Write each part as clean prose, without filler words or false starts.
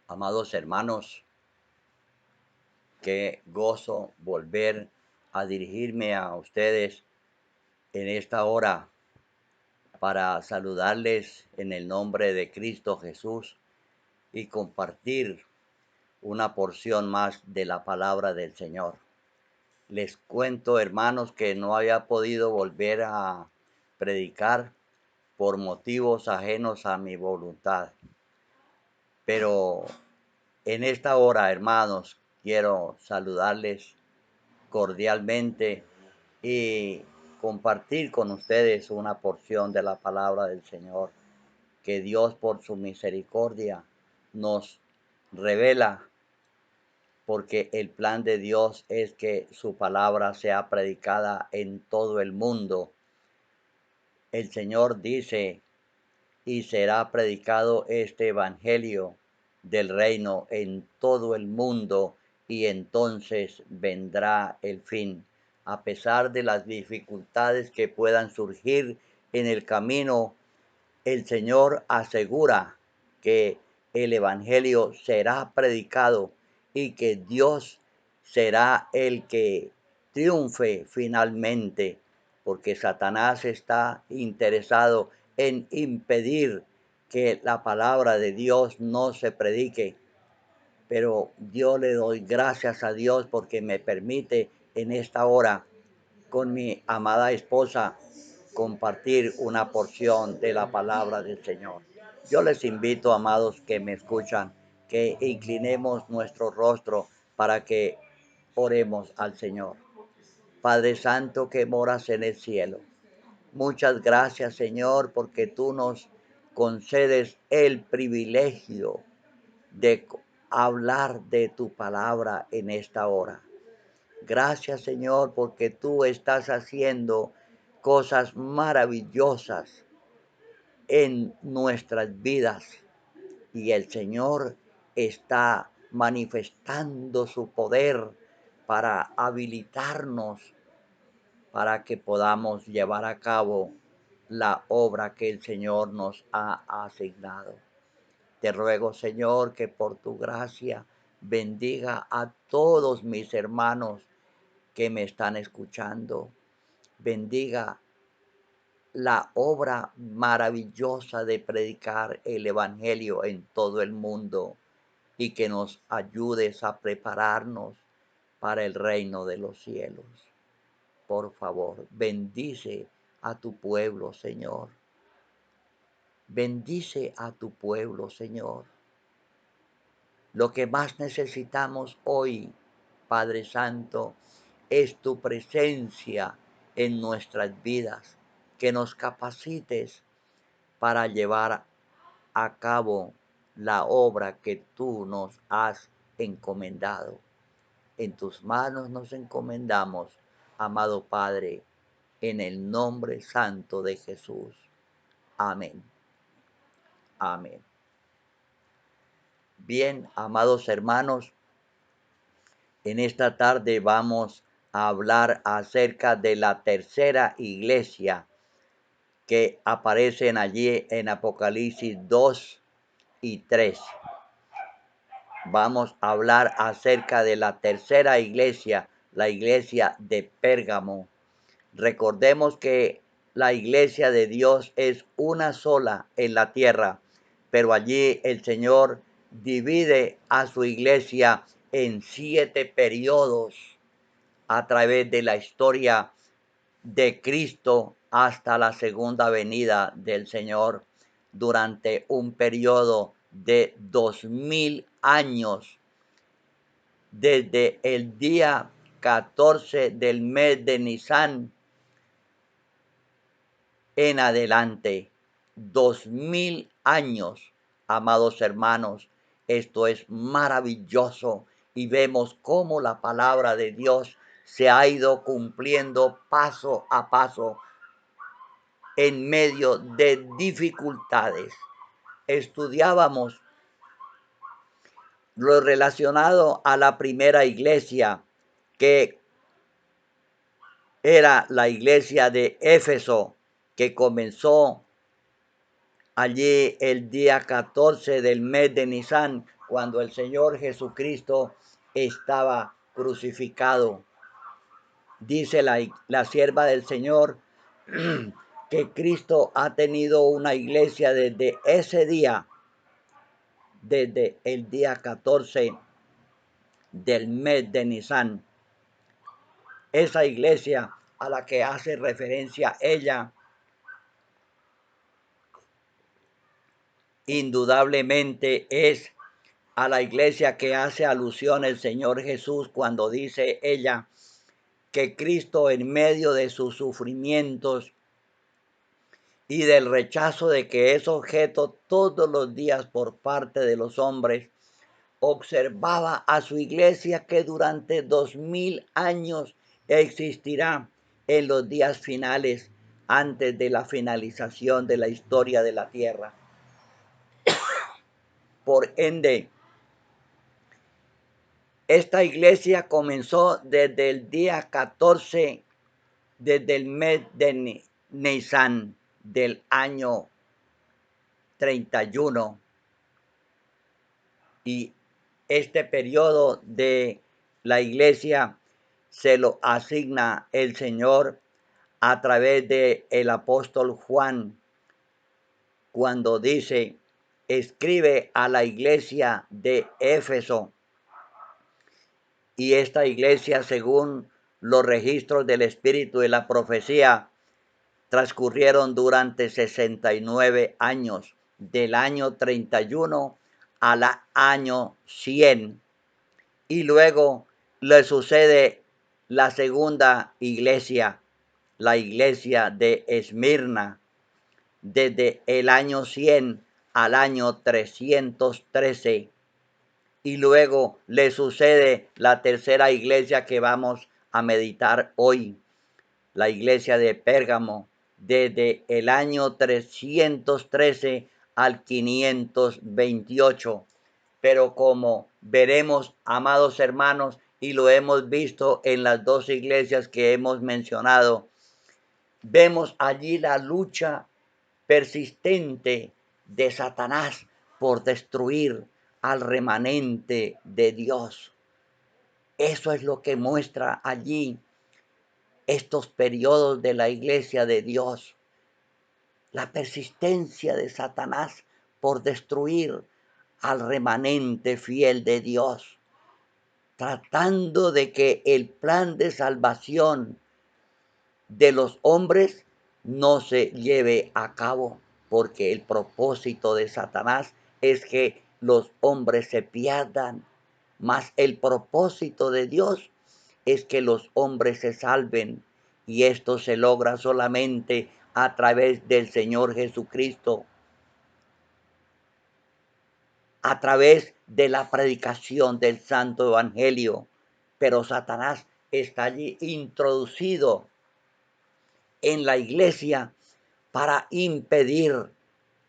Amados hermanos, qué gozo volver a dirigirme a ustedes en esta hora para saludarles en el nombre de Cristo Jesús y compartir una porción más de la palabra del Señor. Les cuento, hermanos, que no había podido volver a predicar por motivos ajenos a mi voluntad. Pero en esta hora, hermanos, quiero saludarles cordialmente y compartir con ustedes una porción de la palabra del Señor que Dios por su misericordia nos revela, porque el plan de Dios es que su palabra sea predicada en todo el mundo. El Señor dice: y será predicado este evangelio del reino en todo el mundo, y entonces vendrá el fin. A pesar de las dificultades que puedan surgir en el camino, el Señor asegura que el evangelio será predicado y que Dios será el que triunfe finalmente, porque Satanás está interesado en impedir que la palabra de Dios no se predique. Pero yo le doy gracias a Dios porque me permite en esta hora con mi amada esposa compartir una porción de la palabra del Señor. Yo les invito, amados que me escuchan, que inclinemos nuestro rostro para que oremos al Señor. Padre Santo que moras en el cielo, muchas gracias, Señor, porque tú nos concedes el privilegio de hablar de tu palabra en esta hora. Gracias, Señor, porque tú estás haciendo cosas maravillosas en nuestras vidas y el Señor está manifestando su poder para habilitarnos para que podamos llevar a cabo la obra que el Señor nos ha asignado. Te ruego, Señor, que por tu gracia bendiga a todos mis hermanos que me están escuchando. Bendiga la obra maravillosa de predicar el evangelio en todo el mundo y que nos ayudes a prepararnos para el reino de los cielos. Por favor, bendice a tu pueblo, Señor. Bendice a tu pueblo, Señor. Lo que más necesitamos hoy, Padre Santo, es tu presencia en nuestras vidas, que nos capacites para llevar a cabo la obra que tú nos has encomendado. En tus manos nos encomendamos, amado Padre, en el nombre santo de Jesús. Amén. Amén. Bien, amados hermanos, en esta tarde vamos a hablar acerca de la tercera iglesia que aparecen allí en Apocalipsis 2 y 3. Vamos a hablar acerca de la tercera iglesia, la iglesia de Pérgamo. Recordemos que la iglesia de Dios es una sola en la tierra, pero allí el Señor divide a su iglesia en 7 periodos a través de la historia de Cristo hasta la segunda venida del Señor, durante un periodo de 2000 años, desde el día 14 del mes de Nisan en adelante. 2000 años, amados hermanos. Esto es maravilloso y vemos cómo la palabra de Dios se ha ido cumpliendo paso a paso en medio de dificultades. Estudiábamos lo relacionado a la primera iglesia, que era la iglesia de Éfeso, que comenzó allí el día 14 del mes de Nisan, cuando el Señor Jesucristo estaba crucificado. Dice la sierva del Señor que Cristo ha tenido una iglesia desde ese día, desde el día 14 del mes de Nisan. Esa iglesia a la que hace referencia ella, indudablemente es a la iglesia que hace alusión el Señor Jesús cuando dice ella que Cristo en medio de sus sufrimientos y del rechazo de que es objeto todos los días por parte de los hombres, observaba a su iglesia que durante 2000 años existirá en los días finales antes de la finalización de la historia de la tierra. Por ende, esta iglesia comenzó desde el día 14, desde el mes de Nisan del año 31, y este periodo de la iglesia se lo asigna el Señor a través de el apóstol Juan cuando dice: escribe a la iglesia de Éfeso. Y esta iglesia, según los registros del Espíritu de la profecía, transcurrieron durante 69 años, del año 31 al año 100. Y luego le sucede la segunda iglesia, la iglesia de Esmirna, desde el año 100 al año 313. Y luego le sucede la tercera iglesia que vamos a meditar hoy, la iglesia de Pérgamo, desde el año 313 al 528. Pero como veremos, amados hermanos, y lo hemos visto en las dos iglesias que hemos mencionado, vemos allí la lucha persistente de Satanás por destruir al remanente de Dios. Eso es lo que muestra allí estos periodos de la iglesia de Dios. La persistencia de Satanás por destruir al remanente fiel de Dios, tratando de que el plan de salvación de los hombres no se lleve a cabo, porque el propósito de Satanás es que los hombres se pierdan, mas el propósito de Dios es que los hombres se salven, y esto se logra solamente a través del Señor Jesucristo, a través de la predicación del Santo Evangelio. Pero Satanás está allí introducido en la iglesia para impedir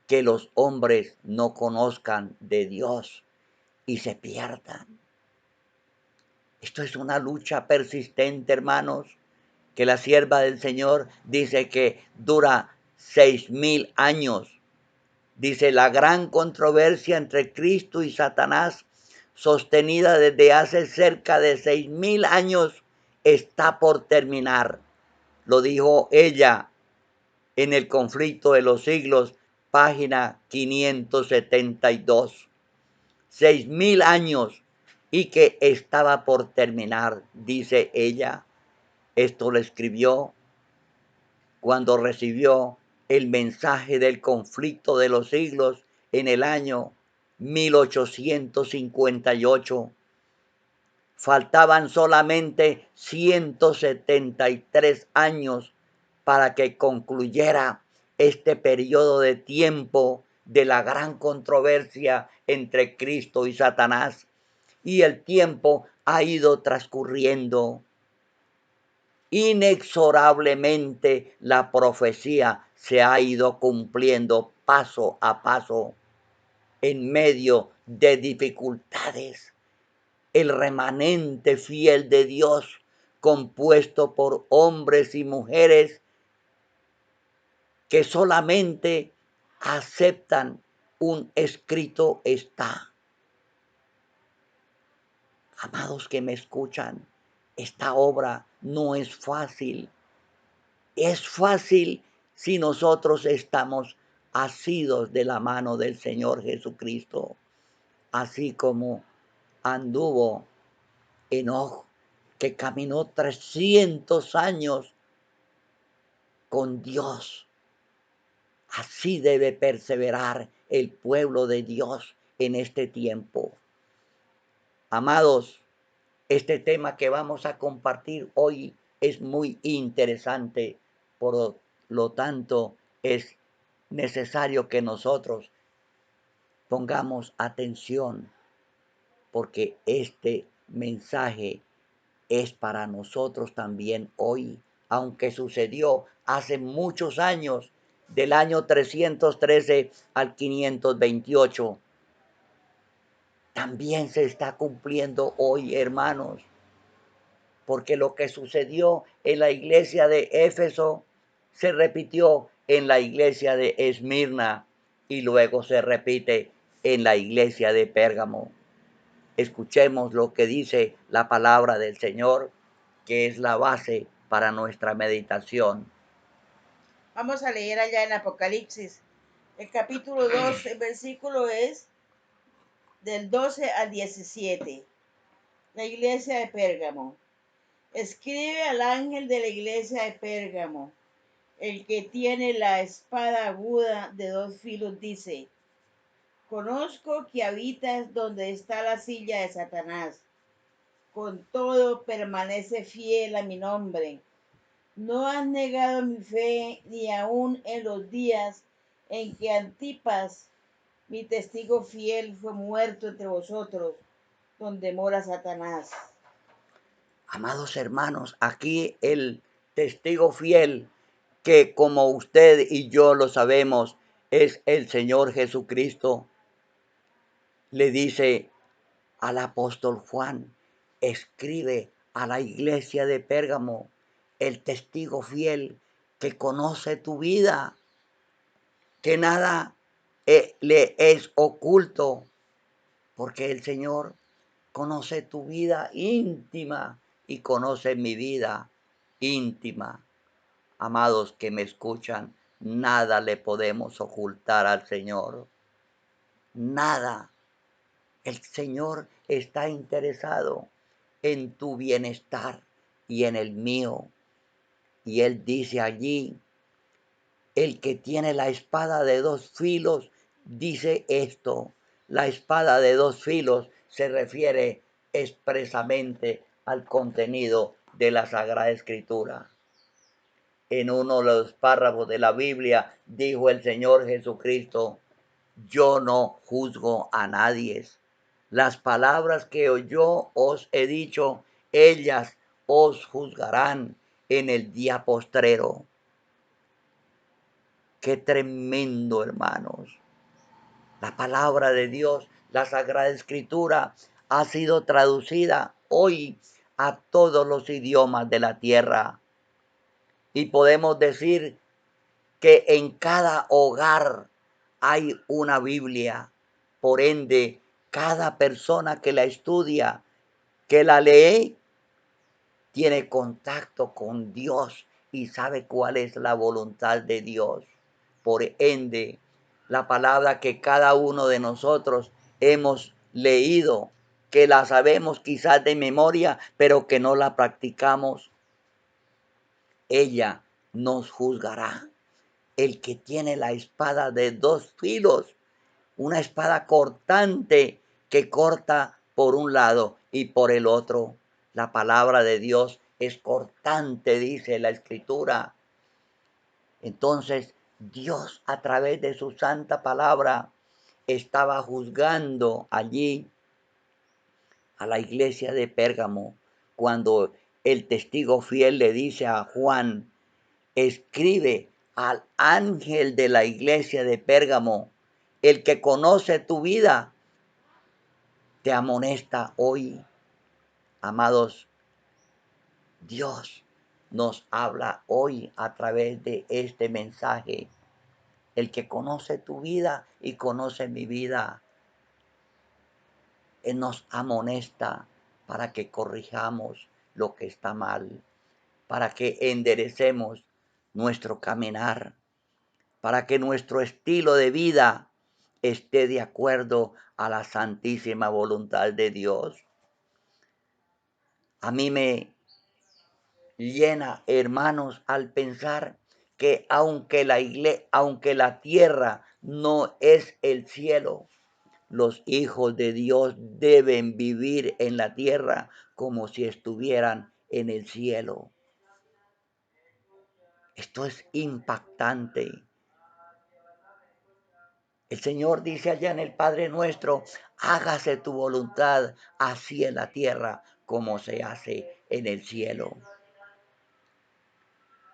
que los hombres no conozcan de Dios y se pierdan. Esto es una lucha persistente, hermanos, que la sierva del Señor dice que dura 6000 años. Dice: la gran controversia entre Cristo y Satanás, sostenida desde hace cerca de 6000 años, está por terminar. Lo dijo ella en El conflicto de los siglos, página 572. 6000 años y que estaba por terminar, dice ella. Esto lo escribió cuando recibió el mensaje del conflicto de los siglos en el año 1858. Faltaban solamente 173 años para que concluyera este periodo de tiempo de la gran controversia entre Cristo y Satanás. Y el tiempo ha ido transcurriendo. Inexorablemente la profecía se ha ido cumpliendo paso a paso en medio de dificultades. El remanente fiel de Dios, compuesto por hombres y mujeres que solamente aceptan un escrito está. Amados que me escuchan, esta obra no es fácil. Es fácil si nosotros estamos asidos de la mano del Señor Jesucristo, así como anduvo Enoch, que caminó 300 años con Dios. Así debe perseverar el pueblo de Dios en este tiempo. Amados, este tema que vamos a compartir hoy es muy interesante, por lo tanto es necesario que nosotros pongamos atención, porque este mensaje es para nosotros también hoy, aunque sucedió hace muchos años, del año 313 al 528. También se está cumpliendo hoy, hermanos, porque lo que sucedió en la iglesia de Éfeso se repitió en la iglesia de Esmirna y luego se repite en la iglesia de Pérgamo. Escuchemos lo que dice la palabra del Señor, que es la base para nuestra meditación. Vamos a leer allá en Apocalipsis. El capítulo 2, el versículo es del 12 al 17. La iglesia de Pérgamo. Escribe al ángel de la iglesia de Pérgamo, el que tiene la espada aguda de 2 filos, dice: conozco que habitas donde está la silla de Satanás. Con todo permanece fiel a mi nombre. No has negado mi fe ni aun en los días en que Antipas, mi testigo fiel, fue muerto entre vosotros, donde mora Satanás. Amados hermanos, aquí el testigo fiel, que como usted y yo lo sabemos, es el Señor Jesucristo, le dice al apóstol Juan: escribe a la iglesia de Pérgamo, el testigo fiel que conoce tu vida, que nada le es oculto, porque el Señor conoce tu vida íntima y conoce mi vida íntima. Amados que me escuchan, nada le podemos ocultar al Señor. Nada. El Señor está interesado en tu bienestar y en el mío. Y Él dice allí: el que tiene la espada de 2 filos, dice esto. La espada de 2 filos se refiere expresamente al contenido de la Sagrada Escritura. En uno de los párrafos de la Biblia dijo el Señor Jesucristo: yo no juzgo a nadie. Las palabras que yo os he dicho, ellas os juzgarán en el día postrero. Qué tremendo, hermanos. La palabra de Dios, la Sagrada Escritura, ha sido traducida hoy a todos los idiomas de la tierra. Y podemos decir que en cada hogar hay una Biblia. Por ende, cada persona que la estudia, que la lee, tiene contacto con Dios y sabe cuál es la voluntad de Dios. Por ende, la palabra que cada uno de nosotros hemos leído, que la sabemos quizás de memoria, pero que no la practicamos, ella nos juzgará. El que tiene la espada de 2 filos, una espada cortante que corta por un lado y por el otro. La palabra de Dios es cortante, dice la Escritura. Entonces, Dios, a través de su santa palabra, estaba juzgando allí a la iglesia de Pérgamo, cuando el testigo fiel le dice a Juan: escribe al ángel de la iglesia de Pérgamo, el que conoce tu vida, te amonesta hoy. Amados, Dios nos habla hoy a través de este mensaje. El que conoce tu vida y conoce mi vida, Él nos amonesta para que corrijamos lo que está mal, para que enderecemos nuestro caminar, para que nuestro estilo de vida esté de acuerdo a la santísima voluntad de Dios. A mí me llena, hermanos, al pensar que aunque la tierra no es el cielo, los hijos de Dios deben vivir en la tierra como si estuvieran en el cielo. Esto es impactante. El Señor dice allá en el Padre Nuestro, hágase tu voluntad así en la tierra como se hace en el cielo.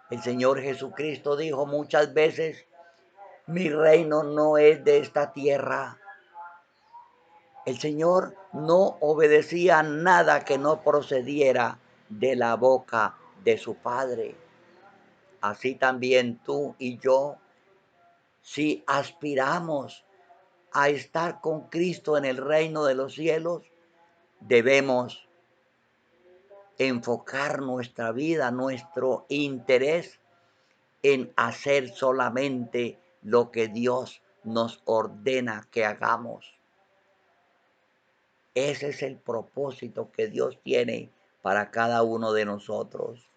El Señor Jesucristo dijo muchas veces, mi reino no es de esta tierra. El Señor no obedecía nada que no procediera de la boca de su Padre. Así también tú y yo, si aspiramos a estar con Cristo en el reino de los cielos, debemos enfocar nuestra vida, nuestro interés en hacer solamente lo que Dios nos ordena que hagamos. Ese es el propósito que Dios tiene para cada uno de nosotros.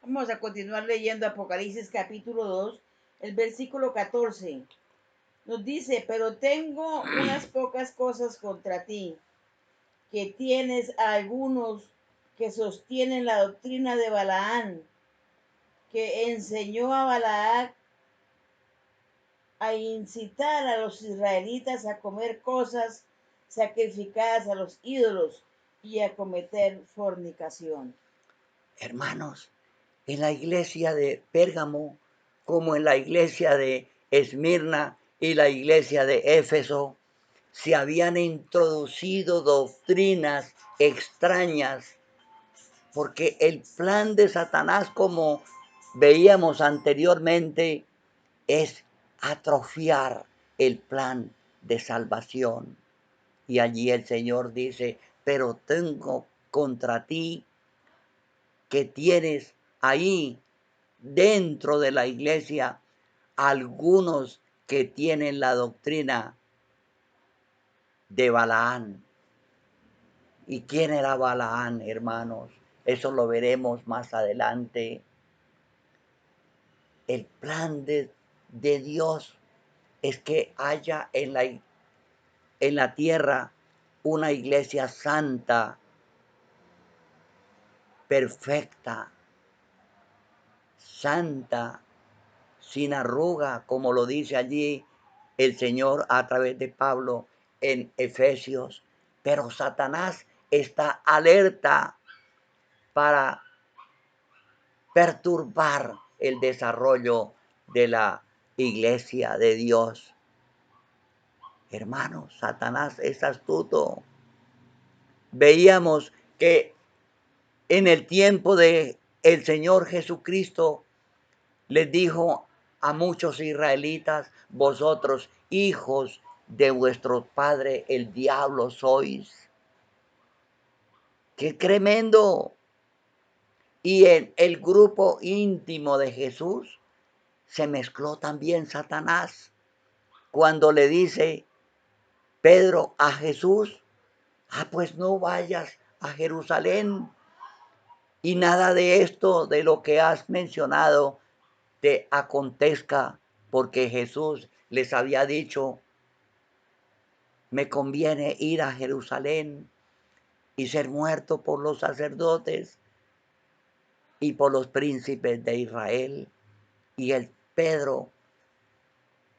Vamos a continuar leyendo Apocalipsis capítulo 2, el versículo 14. Nos dice, pero tengo unas pocas cosas contra ti, que tienes a algunos que sostienen la doctrina de Balaán, que enseñó a Balac a incitar a los israelitas a comer cosas sacrificadas a los ídolos y a cometer fornicación. Hermanos, en la iglesia de Pérgamo, como en la iglesia de Esmirna y la iglesia de Éfeso, se habían introducido doctrinas extrañas, porque el plan de Satanás, como veíamos anteriormente, es atrofiar el plan de salvación. Y allí el Señor dice, pero tengo contra ti que tienes ahí dentro de la iglesia algunos que tienen la doctrina de Balaán. ¿Y quién era Balaán, hermanos? Eso lo veremos más adelante. El plan de Dios es que haya en la tierra una iglesia santa, perfecta, santa, sin arruga, como lo dice allí el Señor a través de Pablo en Efesios. Pero Satanás está alerta para perturbar el desarrollo de la iglesia de Dios. Hermanos, Satanás es astuto. Veíamos que en el tiempo de el Señor Jesucristo les dijo a muchos israelitas, vosotros hijos de vuestro padre el diablo sois. ¡Qué tremendo! Y en el grupo íntimo de Jesús se mezcló también Satanás cuando le dice Pedro a Jesús, pues no vayas a Jerusalén y nada de esto, de lo que has mencionado, te acontezca, porque Jesús les había dicho, me conviene ir a Jerusalén y ser muerto por los sacerdotes y por los príncipes de Israel. Y el Pedro,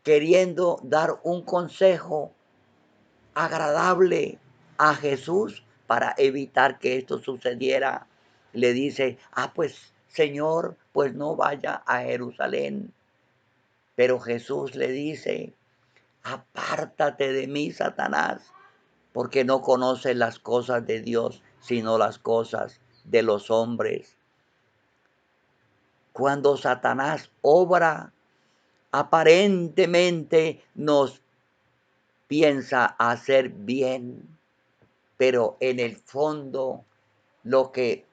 queriendo dar un consejo agradable a Jesús para evitar que esto sucediera, le dice, pues Señor, pues no vaya a Jerusalén. Pero Jesús le dice, apártate de mí, Satanás, porque no conoces las cosas de Dios, sino las cosas de los hombres. Cuando Satanás obra, aparentemente nos piensa hacer bien, pero en el fondo lo que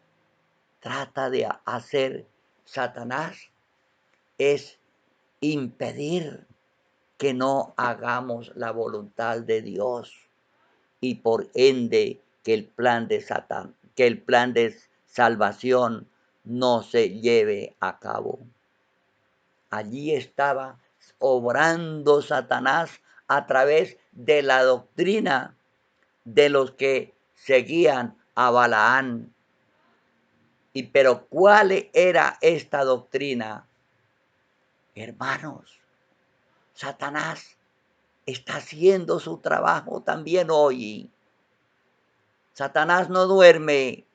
trata de hacer Satanás es impedir que no hagamos la voluntad de Dios y por ende que el plan de que el plan de salvación no se lleve a cabo. Allí estaba obrando Satanás a través de la doctrina de los que seguían a Balaán. Pero ¿cuál era esta doctrina? Hermanos, Satanás está haciendo su trabajo también hoy. Satanás no duerme,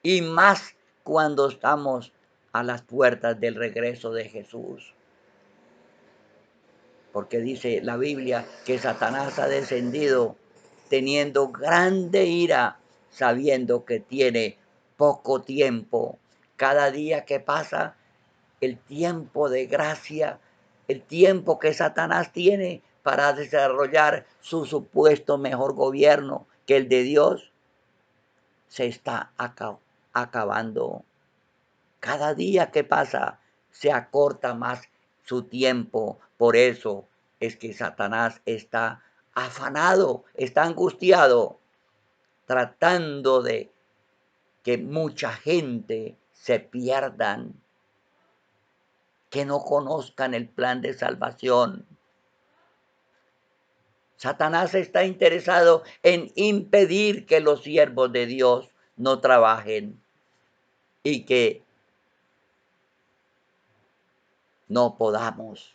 y más cuando estamos a las puertas del regreso de Jesús. Porque dice la Biblia que Satanás ha descendido teniendo grande ira, sabiendo que tiene poco tiempo. Cada día que pasa, el tiempo de gracia, el tiempo que Satanás tiene para desarrollar su supuesto mejor gobierno que el de Dios, se está acabando. Cada día que pasa se acorta más su tiempo. Por eso es que Satanás está afanado, está angustiado, tratando de que mucha gente se pierdan, que no conozcan el plan de salvación. Satanás está interesado en impedir que los siervos de Dios no trabajen y que no podamos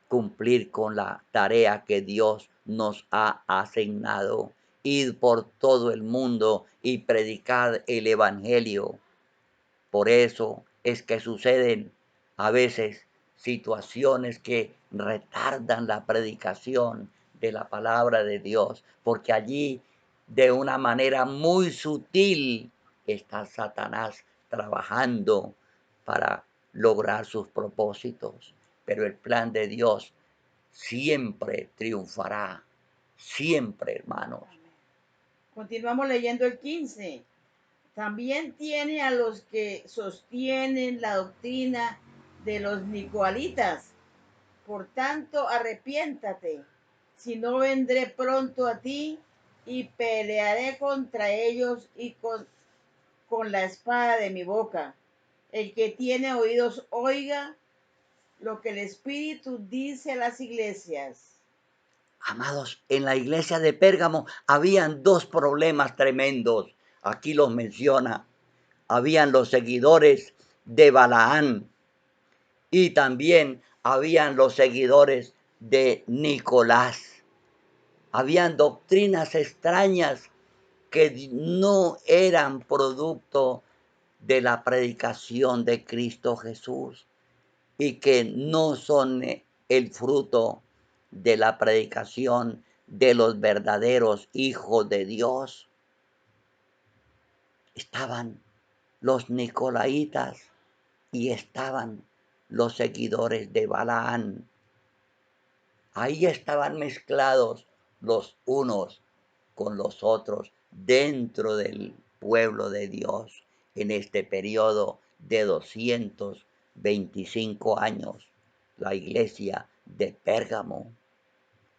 cumplir con la tarea que Dios nos ha asignado. Ir por todo el mundo y predicar el Evangelio. Por eso es que suceden a veces situaciones que retardan la predicación de la palabra de Dios, porque allí de una manera muy sutil está Satanás trabajando para lograr sus propósitos. Pero el plan de Dios siempre triunfará, siempre, hermanos. Continuamos leyendo el 15. También tiene a los que sostienen la doctrina de los nicolaítas. Por tanto, arrepiéntate, si no vendré pronto a ti y pelearé contra ellos y con la espada de mi boca. El que tiene oídos, oiga lo que el Espíritu dice a las iglesias. Amados, en la iglesia de Pérgamo habían dos problemas tremendos. Aquí los menciona. Habían los seguidores de Balaán y también habían los seguidores de Nicolás. Habían doctrinas extrañas que no eran producto de la predicación de Cristo Jesús y que no son el fruto de la predicación de los verdaderos hijos de Dios. Estaban los nicolaitas y estaban los seguidores de Balaán. Ahí estaban mezclados los unos con los otros dentro del pueblo de Dios en este periodo de 225 años. La iglesia de Pérgamo,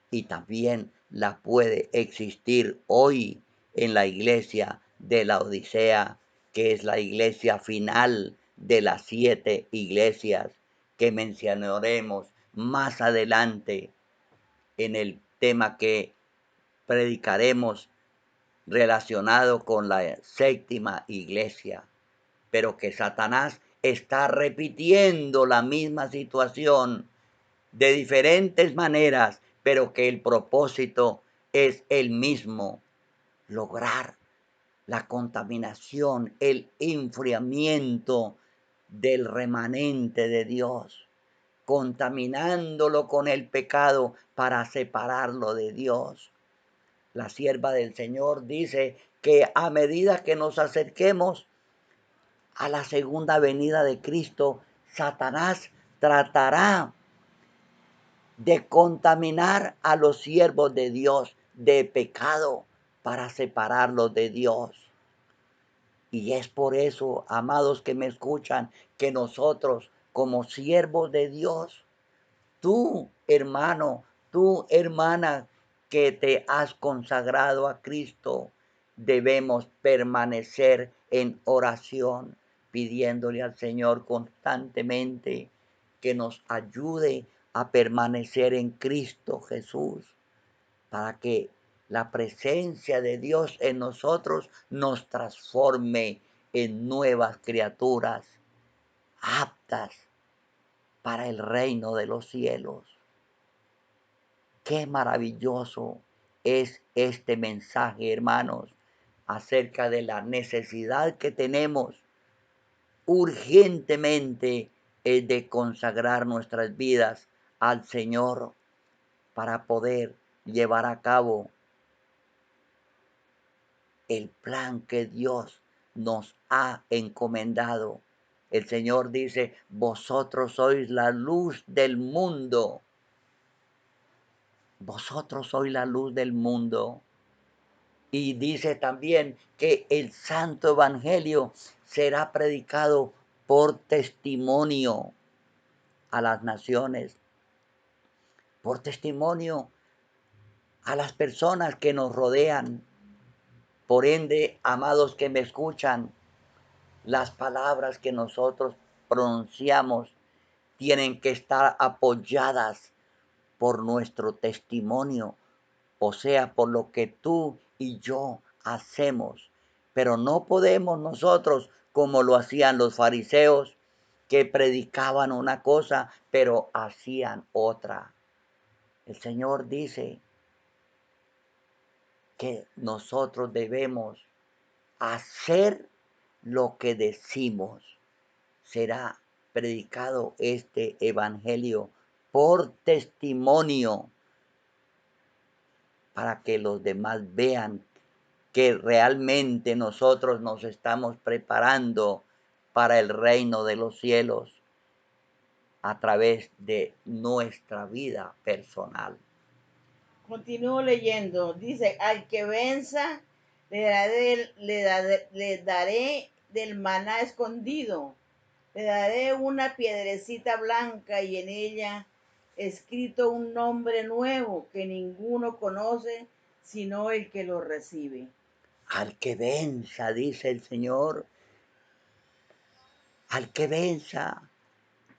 y también la puede existir hoy en la iglesia de la Odisea, que es la iglesia final de las 7 iglesias que mencionaremos más adelante en el tema que predicaremos relacionado con la séptima iglesia. Pero que Satanás está repitiendo la misma situación de diferentes maneras, pero que el propósito es el mismo: lograr la contaminación, el enfriamiento del remanente de Dios, contaminándolo con el pecado para separarlo de Dios. La sierva del Señor dice que a medida que nos acerquemos a la segunda venida de Cristo, Satanás tratará de contaminar a los siervos de Dios de pecado para separarlos de Dios. Y es por eso, amados que me escuchan, que nosotros como siervos de Dios, tú, hermano, tú, hermana, que te has consagrado a Cristo, debemos permanecer en oración, pidiéndole al Señor constantemente que nos ayude a permanecer en Cristo Jesús, para que la presencia de Dios en nosotros nos transforme en nuevas criaturas aptas para el reino de los cielos. Qué maravilloso es este mensaje, hermanos, acerca de la necesidad que tenemos urgentemente de consagrar nuestras vidas al Señor para poder llevar a cabo el plan que Dios nos ha encomendado. El Señor dice, vosotros sois la luz del mundo. Vosotros sois la luz del mundo. Y dice también que el santo evangelio será predicado por testimonio a las naciones, por testimonio a las personas que nos rodean. Por ende, amados que me escuchan, las palabras que nosotros pronunciamos tienen que estar apoyadas por nuestro testimonio, o sea, por lo que tú y yo hacemos. Pero no podemos nosotros, como lo hacían los fariseos, que predicaban una cosa, pero hacían otra. El Señor dice que nosotros debemos hacer lo que decimos. Será predicado este evangelio por testimonio, para que los demás vean que realmente nosotros nos estamos preparando para el reino de los cielos a través de nuestra vida personal. Continúo leyendo. Dice, al que venza, le daré del maná escondido. Le daré una piedrecita blanca y en ella escrito un nombre nuevo que ninguno conoce sino el que lo recibe. Al que venza, dice el Señor, al que venza.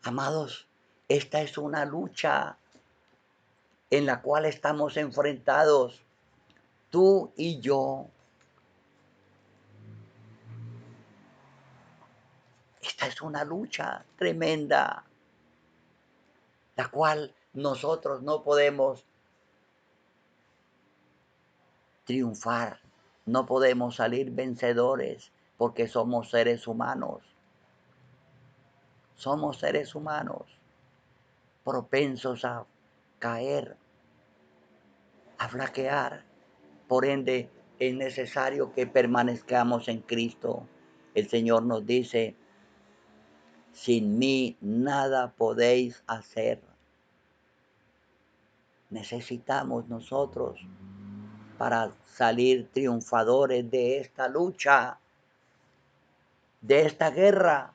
Amados, esta es una lucha en la cual estamos enfrentados, tú y yo. Esta es una lucha tremenda, la cual nosotros no podemos triunfar, no podemos salir vencedores, porque somos seres humanos. Somos seres humanos propensos a caer, a flaquear. Por ende, es necesario que permanezcamos en Cristo. El Señor nos dice, sin mí nada podéis hacer. Necesitamos nosotros, para salir triunfadores de esta lucha, de esta guerra,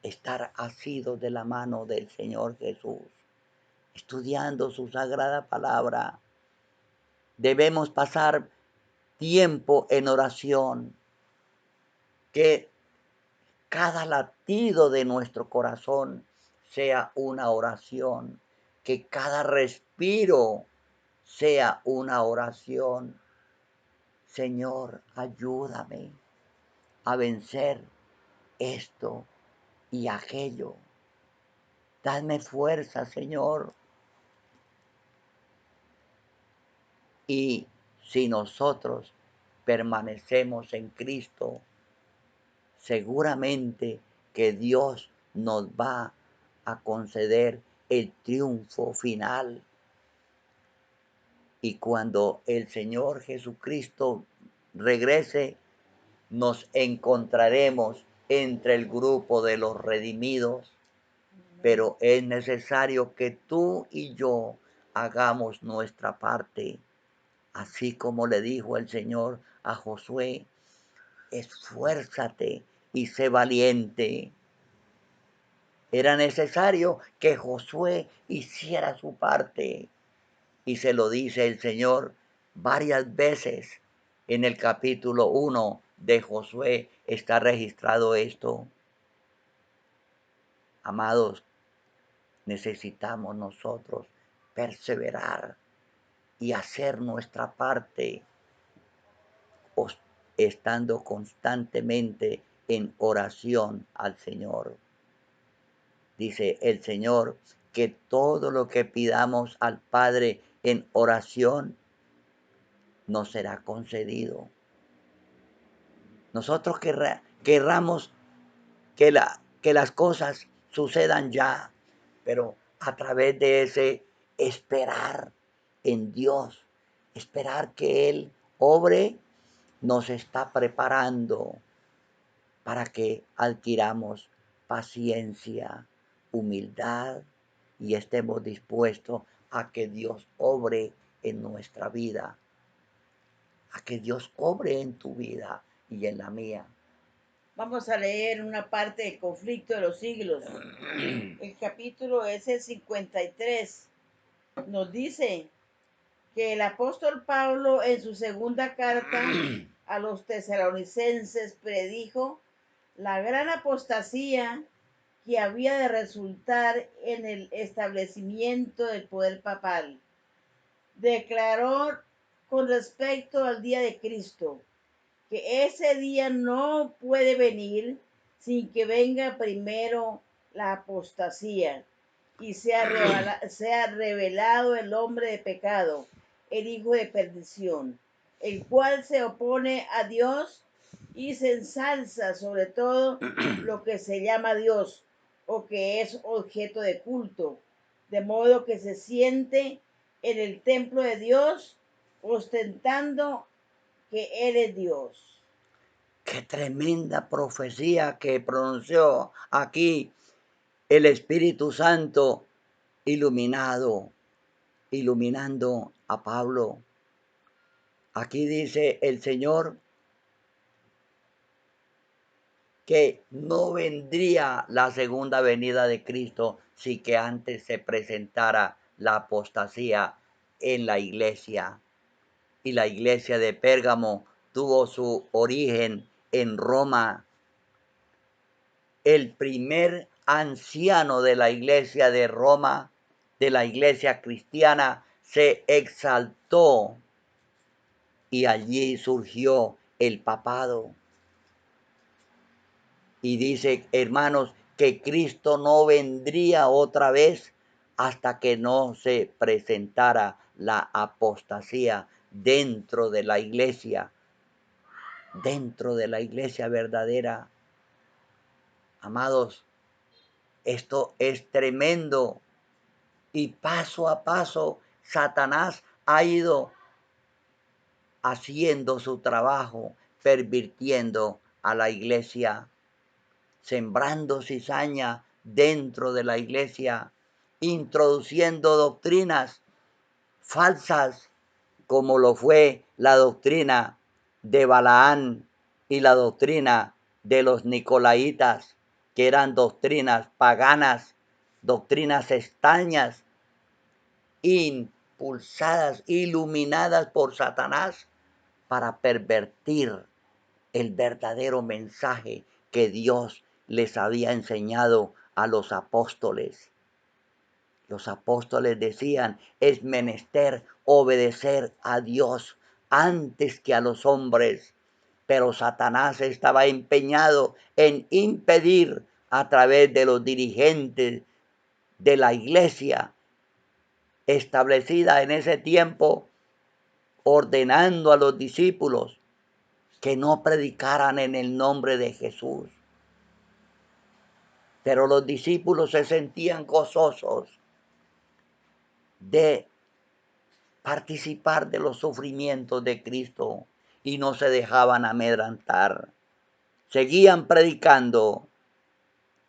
estar asidos de la mano del Señor Jesús, estudiando su sagrada palabra. Debemos pasar tiempo en oración, que cada latido de nuestro corazón sea una oración, que cada respiro sea una oración. Señor, ayúdame a vencer esto y aquello. Dame fuerza, Señor. Y si nosotros permanecemos en Cristo, seguramente que Dios nos va a conceder el triunfo final. Y cuando el Señor Jesucristo regrese, nos encontraremos entre el grupo de los redimidos. Pero es necesario que tú y yo hagamos nuestra parte, así como le dijo el Señor a Josué, esfuérzate y sé valiente. Era necesario que Josué hiciera su parte. Y se lo dice el Señor varias veces. En el capítulo 1 de Josué está registrado esto. Amados, necesitamos nosotros perseverar y hacer nuestra parte, estando constantemente en oración al Señor. Dice el Señor que todo lo que pidamos al Padre en oración nos será concedido. Nosotros querramos que las cosas sucedan ya, pero a través de ese esperar en Dios, esperar que Él obre, nos está preparando para que adquiramos paciencia, humildad y estemos dispuestos a que Dios obre en nuestra vida, a que Dios obre en tu vida y en la mía. Vamos a leer una parte del conflicto de los siglos. El capítulo es el 53. Nos dice que el apóstol Pablo en su segunda carta a los tesalonicenses predijo la gran apostasía que había de resultar en el establecimiento del poder papal. Declaró con respecto al día de Cristo que ese día no puede venir sin que venga primero la apostasía y sea revelado el hombre de pecado, el hijo de perdición, el cual se opone a Dios y se ensalza sobre todo lo que se llama Dios o que es objeto de culto, de modo que se siente en el templo de Dios ostentando que Él es Dios. Qué tremenda profecía que pronunció aquí el Espíritu Santo iluminando a Pablo. Aquí dice el Señor que no vendría la segunda venida de Cristo si que antes se presentara la apostasía en la iglesia. Y la iglesia de Pérgamo tuvo su origen en Roma. El primer anciano de la iglesia de Roma, de la iglesia cristiana, se exaltó y allí surgió el papado. Y dice, hermanos, que Cristo no vendría otra vez hasta que no se presentara la apostasía dentro de la iglesia verdadera. Amados, esto es tremendo y paso a paso Satanás ha ido haciendo su trabajo, pervirtiendo a la iglesia, sembrando cizaña dentro de la iglesia, introduciendo doctrinas falsas, como lo fue la doctrina de Balaán y la doctrina de los Nicolaitas, que eran doctrinas paganas, doctrinas extrañas, impulsadas, iluminadas por Satanás para pervertir el verdadero mensaje que Dios les había enseñado a los apóstoles. Los apóstoles decían, es menester obedecer a Dios antes que a los hombres. Pero Satanás estaba empeñado en impedir a través de los dirigentes de la iglesia establecida en ese tiempo, ordenando a los discípulos que no predicaran en el nombre de Jesús. Pero los discípulos se sentían gozosos de participar de los sufrimientos de Cristo y no se dejaban amedrentar. Seguían predicando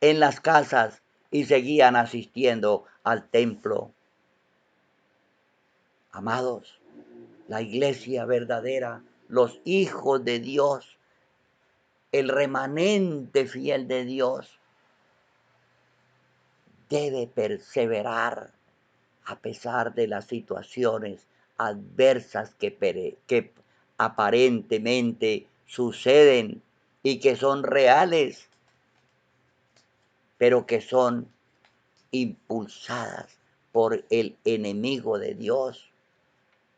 en las casas y seguían asistiendo al templo. Amados, La iglesia verdadera, los hijos de Dios, el remanente fiel de Dios, debe perseverar a pesar de las situaciones adversas que aparentemente suceden y que son reales, pero que son impulsadas por el enemigo de Dios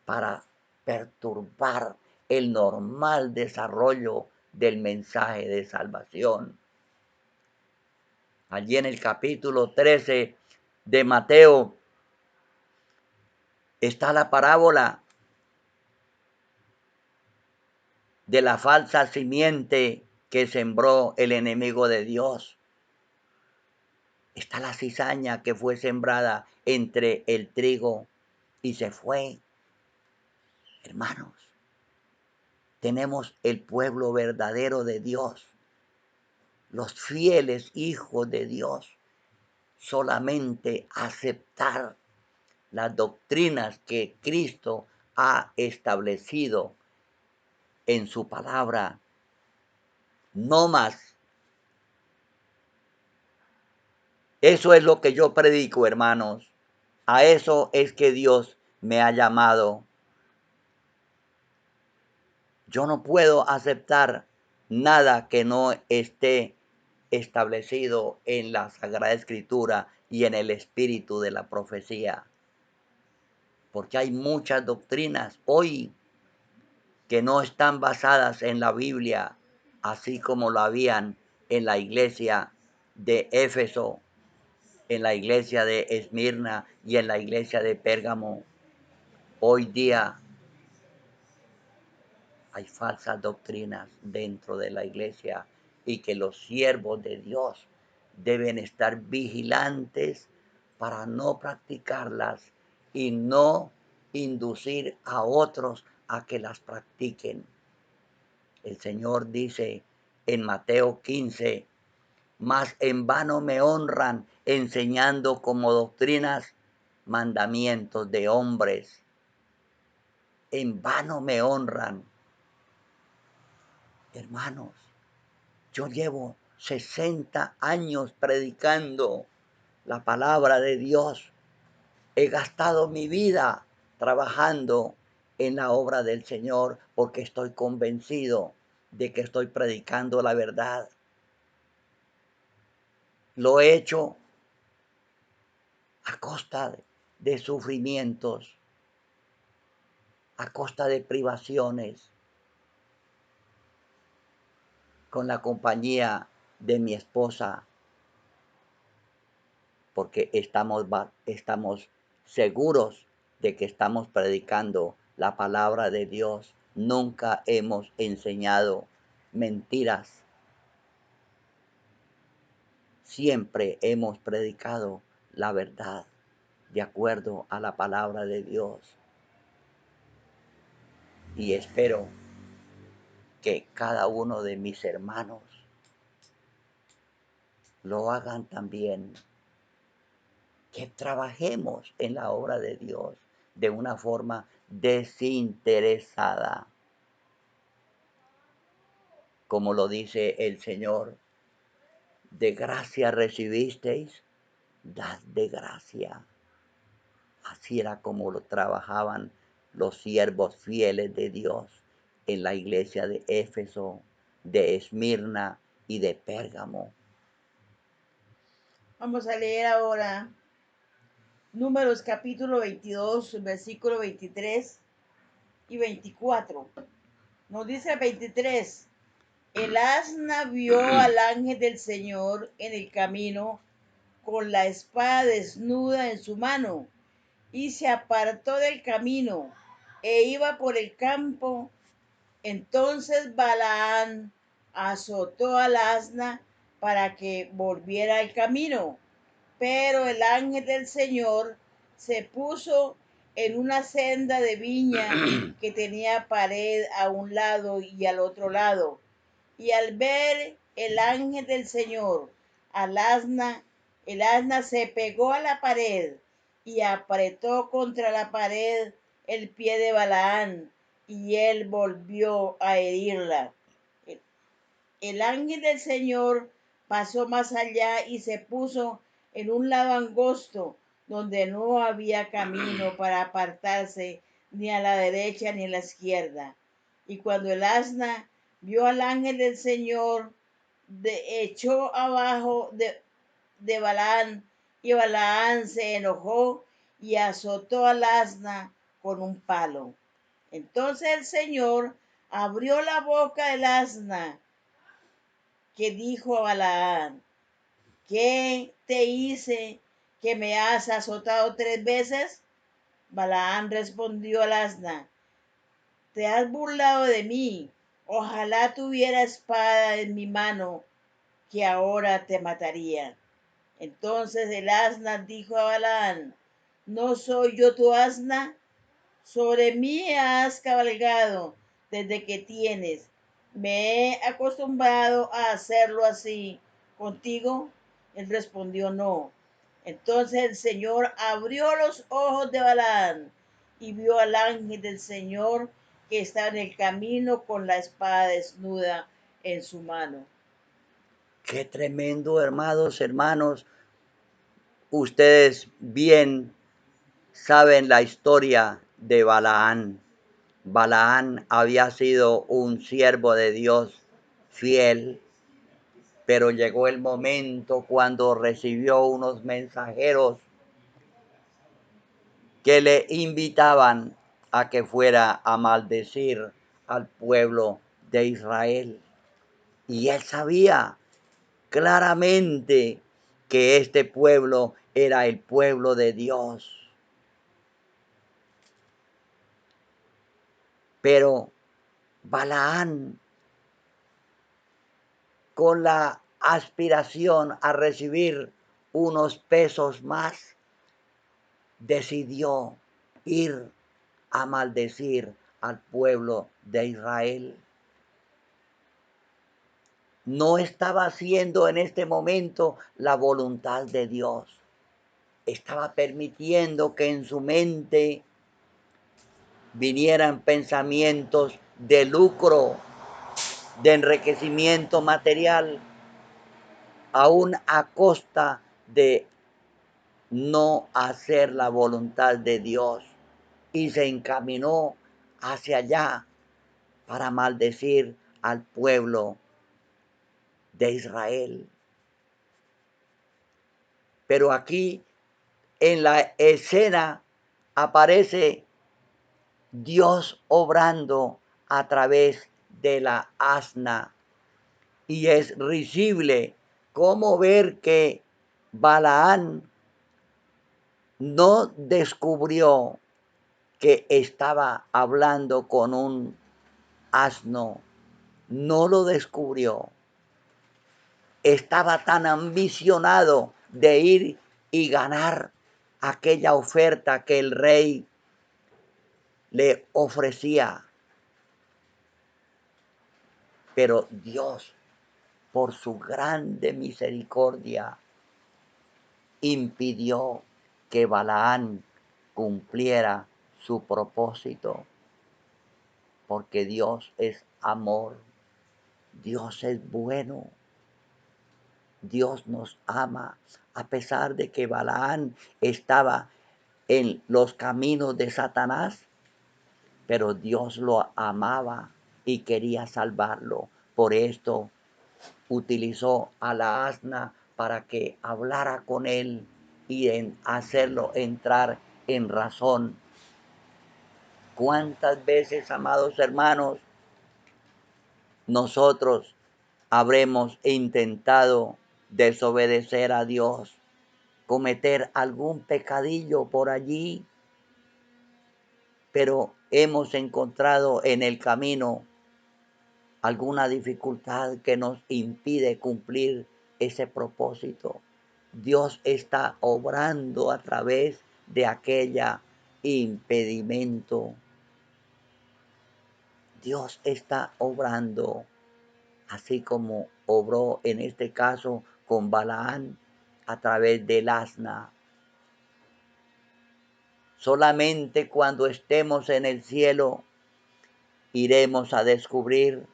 para perturbar el normal desarrollo del mensaje de salvación. Allí en el capítulo 13 de Mateo está la parábola de la falsa simiente que sembró el enemigo de Dios. Está la cizaña que fue sembrada entre el trigo y se fue. Hermanos, tenemos el pueblo verdadero de Dios, los fieles hijos de Dios. Solamente aceptar las doctrinas que Cristo ha establecido en su palabra. No más. Eso es lo que yo predico, hermanos. A eso es que Dios me ha llamado. Yo no puedo aceptar nada que no esté establecido en la Sagrada Escritura y en el espíritu de la profecía. Porque hay muchas doctrinas hoy que no están basadas en la Biblia, así como lo habían en la iglesia de Éfeso, en la iglesia de Esmirna y en la iglesia de Pérgamo. Hoy día hay falsas doctrinas dentro de la iglesia y que los siervos de Dios deben estar vigilantes para no practicarlas y no inducir a otros a que las practiquen. El Señor dice en Mateo 15, mas en vano me honran enseñando como doctrinas mandamientos de hombres. En vano me honran. Hermanos, yo llevo 60 años predicando la palabra de Dios. He gastado mi vida trabajando en la obra del Señor porque estoy convencido de que estoy predicando la verdad. Lo he hecho a costa de sufrimientos, a costa de privaciones, con la compañía de mi esposa, porque estamos seguros de que estamos predicando la palabra de Dios. Nunca hemos enseñado mentiras. Siempre hemos predicado la verdad de acuerdo a la palabra de Dios. Y espero que cada uno de mis hermanos lo hagan también. Que trabajemos en la obra de Dios de una forma desinteresada. Como lo dice el Señor, de gracia recibisteis, dad de gracia. Así era como lo trabajaban los siervos fieles de Dios en la iglesia de Éfeso, de Esmirna y de Pérgamo. Vamos a leer ahora Números capítulo 22, versículo 23 y 24. Nos dice el 23. El asna vio al ángel del Señor en el camino con la espada desnuda en su mano y se apartó del camino e iba por el campo. Entonces Balaán azotó al asna para que volviera al camino, pero el ángel del Señor se puso en una senda de viña que tenía pared a un lado y al otro lado. Y al ver el ángel del Señor al asna, el asna se pegó a la pared y apretó contra la pared el pie de Balaán, y él volvió a herirla. El ángel del Señor pasó más allá y se puso en un lado angosto, donde no había camino para apartarse ni a la derecha ni a la izquierda. Y cuando el asna vio al ángel del Señor, echó abajo de Balaán, y Balaán se enojó y azotó al asna con un palo. Entonces el Señor abrió la boca del asna, que dijo a Balaán: ¿qué te hice que me has azotado 3 veces? Balaán respondió al asna: te has burlado de mí. Ojalá tuviera espada en mi mano, que ahora te mataría. Entonces el asna dijo a Balaán: ¿no soy yo tu asna? Sobre mí has cabalgado desde que tienes. Me he acostumbrado a hacerlo así contigo. Él respondió: no. Entonces el Señor abrió los ojos de Balaán y vio al ángel del Señor, que estaba en el camino con la espada desnuda en su mano. Qué tremendo, hermanos. Ustedes bien saben la historia de Balaán. Balaán había sido un siervo de Dios fiel, pero llegó el momento cuando recibió unos mensajeros que le invitaban a que fuera a maldecir al pueblo de Israel. Y él sabía claramente que este pueblo era el pueblo de Dios. Pero Balaán, con la aspiración a recibir unos pesos más, decidió ir a maldecir al pueblo de Israel. No estaba haciendo en este momento la voluntad de Dios. Estaba permitiendo que en su mente vinieran pensamientos de lucro, de enriquecimiento material, aún a costa de no hacer la voluntad de Dios. Y se encaminó hacia allá para maldecir al pueblo de Israel. Pero aquí en la escena aparece Dios obrando a través de la asna. Y es risible cómo ver que Balaán no descubrió que estaba hablando con un asno, no lo descubrió. Estaba tan ambicionado de ir y ganar aquella oferta que el rey le ofrecía. Pero Dios, por su grande misericordia, impidió que Balaán cumpliera su propósito, porque Dios es amor, Dios es bueno, Dios nos ama, a pesar de que Balaán estaba en los caminos de Satanás, pero Dios lo amaba y quería salvarlo. Por esto utilizó a la asna para que hablara con él y hacerlo entrar en razón. ¿Cuántas veces, amados hermanos, nosotros habremos intentado desobedecer a Dios, cometer algún pecadillo por allí, pero hemos encontrado en el camino alguna dificultad que nos impide cumplir ese propósito? Dios está obrando a través de aquella impedimento. Dios está obrando, así como obró en este caso con Balaán a través del asna. Solamente cuando estemos en el cielo iremos a descubrir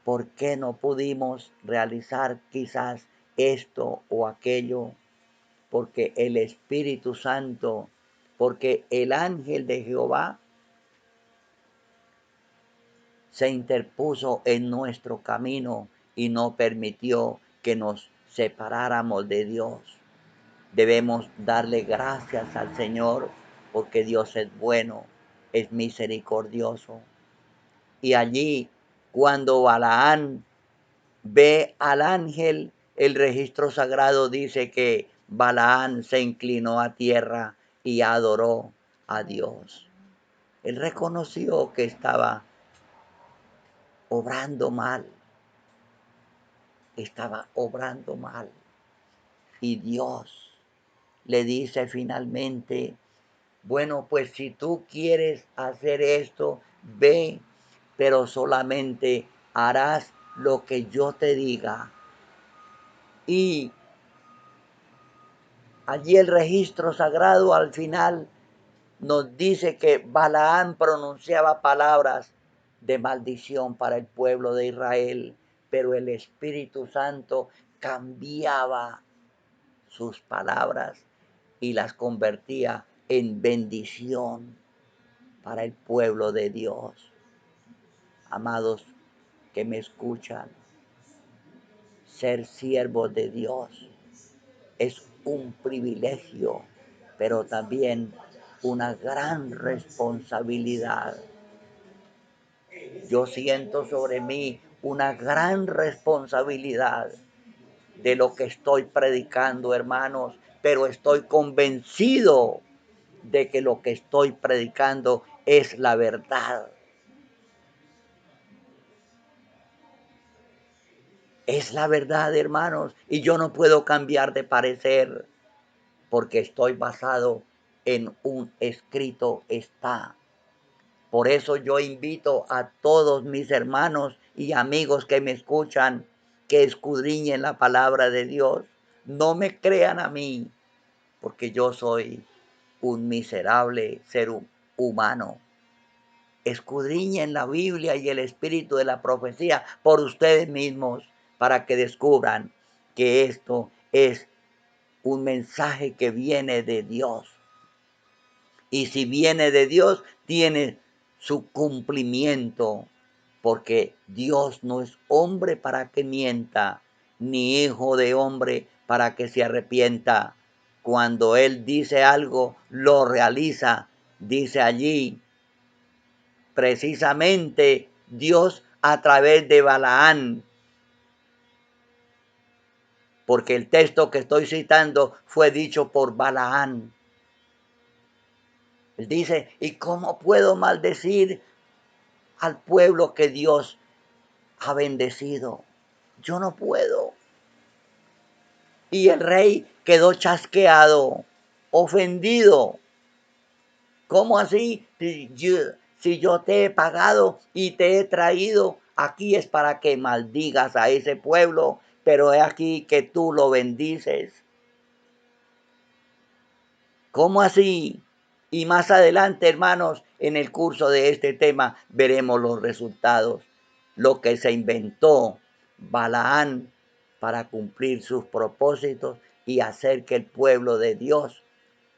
por qué no pudimos realizar quizás esto o aquello, porque el Espíritu Santo, porque el ángel de Jehová se interpuso en nuestro camino y no permitió que nos separáramos de Dios. Debemos darle gracias al Señor porque Dios es bueno, es misericordioso. Y allí, cuando Balaán ve al ángel, el registro sagrado dice que Balaán se inclinó a tierra y adoró a Dios. Él reconoció que estaba obrando mal, estaba obrando mal. Y Dios le dice finalmente, bueno, pues si tú quieres hacer esto, ve, pero solamente harás lo que yo te diga. Y allí el registro sagrado al final nos dice que Balaán pronunciaba palabras de maldición para el pueblo de Israel, pero el Espíritu Santo cambiaba sus palabras y las convertía en bendición para el pueblo de Dios. Amados que me escuchan, ser siervos de Dios es un privilegio, pero también una gran responsabilidad. Yo siento sobre mí una gran responsabilidad de lo que estoy predicando, hermanos, pero estoy convencido de que lo que estoy predicando es la verdad. Es la verdad, hermanos, y yo no puedo cambiar de parecer porque estoy basado en un escrito está. Por eso yo invito a todos mis hermanos y amigos que me escuchan que escudriñen la palabra de Dios. No me crean a mí, porque yo soy un miserable ser humano. Escudriñen la Biblia y el espíritu de la profecía por ustedes mismos para que descubran que esto es un mensaje que viene de Dios. Y si viene de Dios, tiene su cumplimiento, porque Dios no es hombre para que mienta, ni hijo de hombre para que se arrepienta. Cuando Él dice algo, lo realiza. Dice allí, precisamente Dios a través de Balaán, porque el texto que estoy citando fue dicho por Balaán. Él dice, ¿y cómo puedo maldecir al pueblo que Dios ha bendecido? Yo no puedo. Y el rey quedó chasqueado, ofendido. ¿Cómo así? Si yo te he pagado y te he traído, aquí es para que maldigas a ese pueblo, pero es aquí que tú lo bendices. ¿Cómo así? Y más adelante, hermanos, en el curso de este tema veremos los resultados. Lo que se inventó Balaán para cumplir sus propósitos y hacer que el pueblo de Dios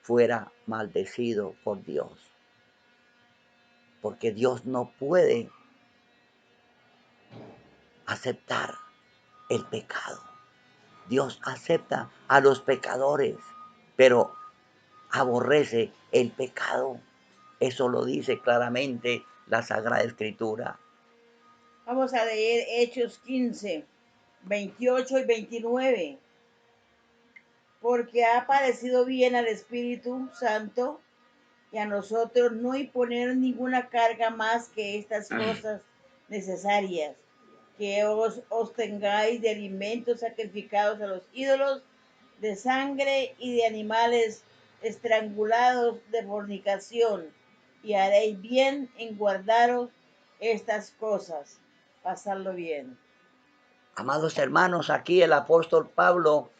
fuera maldecido por Dios. Porque Dios no puede aceptar el pecado. Dios acepta a los pecadores, pero aborrece el pecado. Eso lo dice claramente la Sagrada Escritura. Vamos a leer Hechos 15, 28 y 29. Porque ha parecido bien al Espíritu Santo y a nosotros no imponer ninguna carga más que estas cosas necesarias, que os tengáis de alimentos sacrificados a los ídolos, de sangre y de animales estrangulados de fornicación, y haréis bien en guardaros estas cosas, pasarlo bien. Amados hermanos, aquí el apóstol Pablo,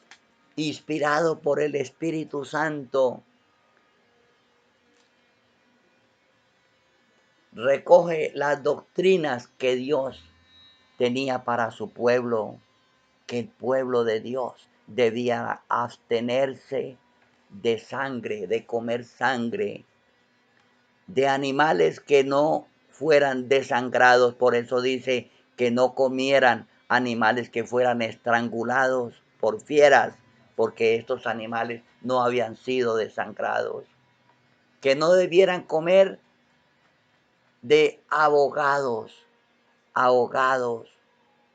inspirado por el Espíritu Santo, recoge las doctrinas que Dios tenía para su pueblo, que el pueblo de Dios debía abstenerse de sangre, de comer sangre, de animales que no fueran desangrados. Por eso dice que no comieran animales que fueran estrangulados por fieras, porque estos animales no habían sido desangrados. Que no debieran comer de ahogados.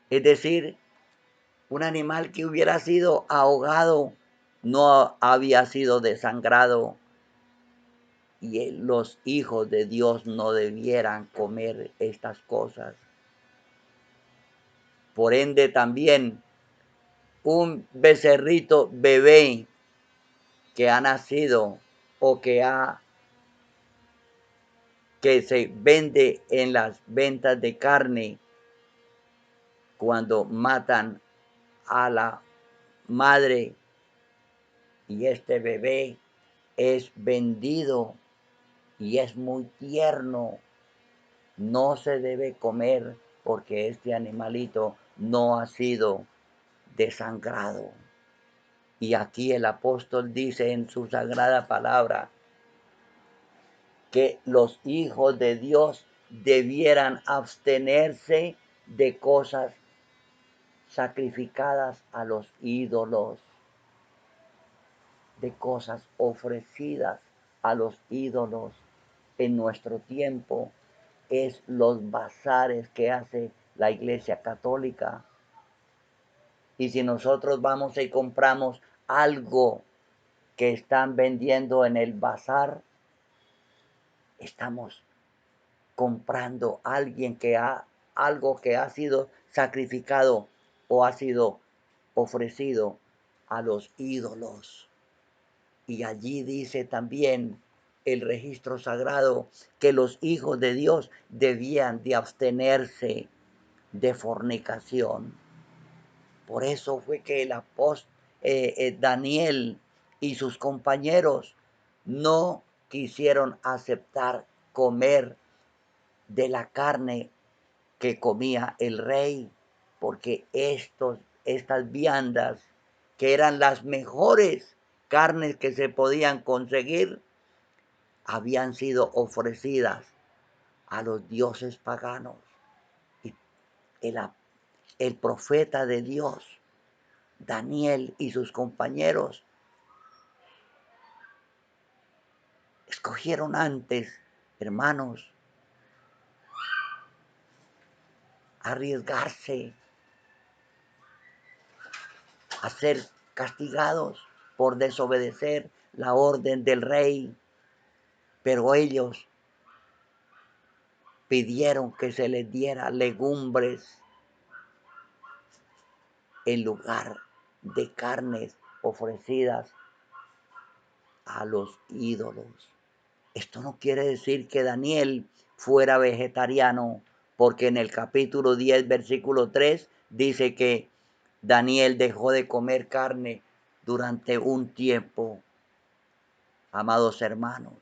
Es decir, un animal que hubiera sido ahogado no había sido desangrado, y los hijos de Dios no debieran comer estas cosas. Por ende también un becerrito bebé que ha nacido o que se vende en las ventas de carne, cuando matan a la madre y este bebé es vendido y es muy tierno, no se debe comer porque este animalito no ha sido desangrado. Y aquí el apóstol dice en su sagrada palabra que los hijos de Dios debieran abstenerse de cosas sacrificadas a los ídolos, de cosas ofrecidas a los ídolos. En nuestro tiempo es los bazares que hace la Iglesia Católica. Y si nosotros vamos y compramos algo que están vendiendo en el bazar, estamos comprando algo que ha sido sacrificado o ha sido ofrecido a los ídolos. Y allí dice también el registro sagrado que los hijos de Dios debían de abstenerse de fornicación. Por eso fue que el apóstol Daniel y sus compañeros no quisieron aceptar comer de la carne que comía el rey, porque estas viandas, que eran las mejores carnes que se podían conseguir, habían sido ofrecidas a los dioses paganos. Y el, el profeta de Dios, Daniel, y sus compañeros escogieron antes, hermanos, arriesgarse a ser castigados por desobedecer la orden del rey, pero ellos pidieron que se les diera legumbres en lugar de carnes ofrecidas a los ídolos. Esto no quiere decir que Daniel fuera vegetariano, porque en el capítulo 10, versículo 3, dice que Daniel dejó de comer carne durante un tiempo. Amados hermanos,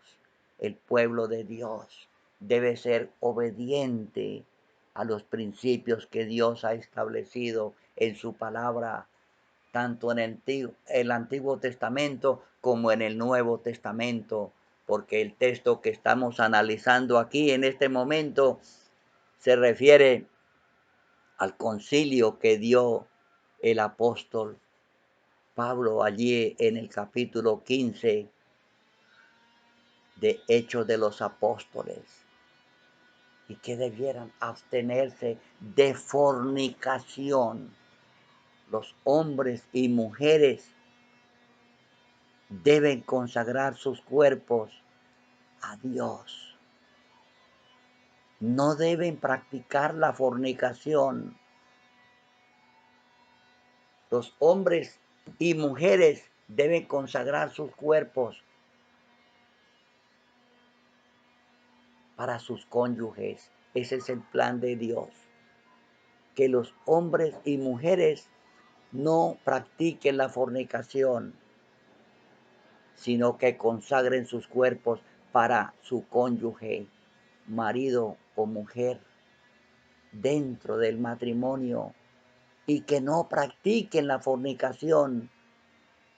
el pueblo de Dios debe ser obediente a los principios que Dios ha establecido en su palabra, tanto en el Antiguo Testamento como en el Nuevo Testamento, porque el texto que estamos analizando aquí en este momento se refiere al concilio que dio el apóstol Pablo allí en el capítulo 15 de Hechos de los Apóstoles, y que debieran abstenerse de fornicación. Los hombres y mujeres deben consagrar sus cuerpos a Dios. No deben practicar la fornicación. Los hombres y mujeres deben consagrar sus cuerpos para sus cónyuges. Ese es el plan de Dios. Que los hombres y mujeres no practiquen la fornicación, sino que consagren sus cuerpos para su cónyuge. marido o mujer dentro del matrimonio y que no practiquen la fornicación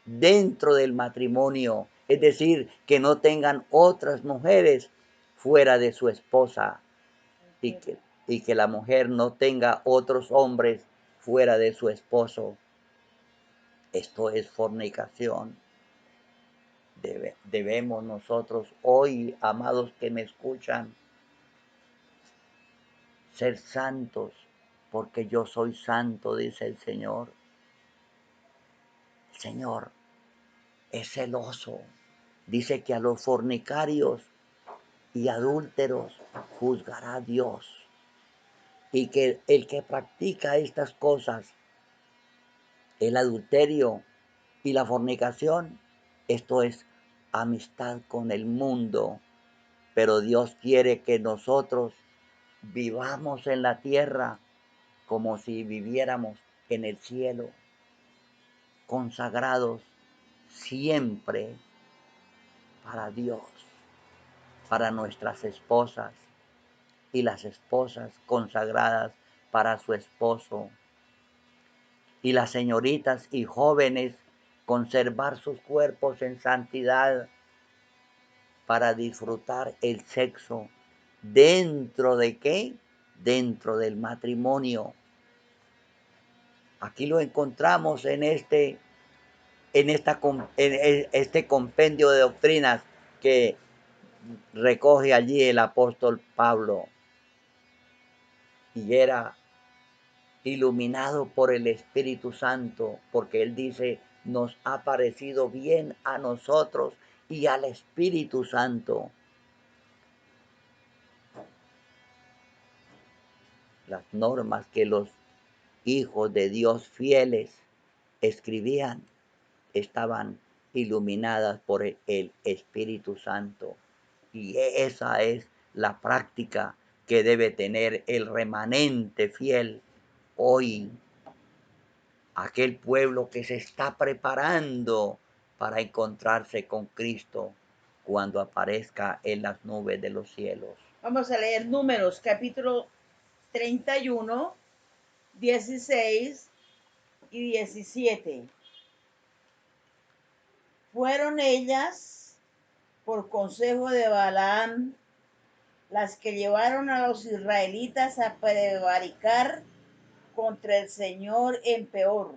dentro del matrimonio, es decir, que no tengan otras mujeres fuera de su esposa y que la mujer no tenga otros hombres fuera de su esposo. Esto es fornicación. Debemos nosotros hoy, amados que me escuchan, ser santos, porque yo soy santo, dice el Señor. El Señor es celoso. Dice que a los fornicarios y adúlteros juzgará Dios. Y que el que practica estas cosas, el adulterio y la fornicación, esto es amistad con el mundo. Pero Dios quiere que nosotros vivamos en la tierra como si viviéramos en el cielo, consagrados siempre para Dios, para nuestras esposas y las esposas consagradas para su esposo, y las señoritas y jóvenes conservar sus cuerpos en santidad para disfrutar el sexo. ¿Dentro de qué? Dentro del matrimonio. Aquí lo encontramos en este compendio de doctrinas que recoge allí el apóstol Pablo, y era iluminado por el Espíritu Santo, porque él dice, nos ha parecido bien a nosotros y al Espíritu Santo. Las normas que los hijos de Dios fieles escribían estaban iluminadas por el Espíritu Santo. Y esa es la práctica que debe tener el remanente fiel hoy, aquel pueblo que se está preparando para encontrarse con Cristo cuando aparezca en las nubes de los cielos. Vamos a leer Números, capítulo 31, 16 y 17. Fueron ellas, por consejo de Balaam, las que llevaron a los israelitas a prevaricar contra el Señor en Peor.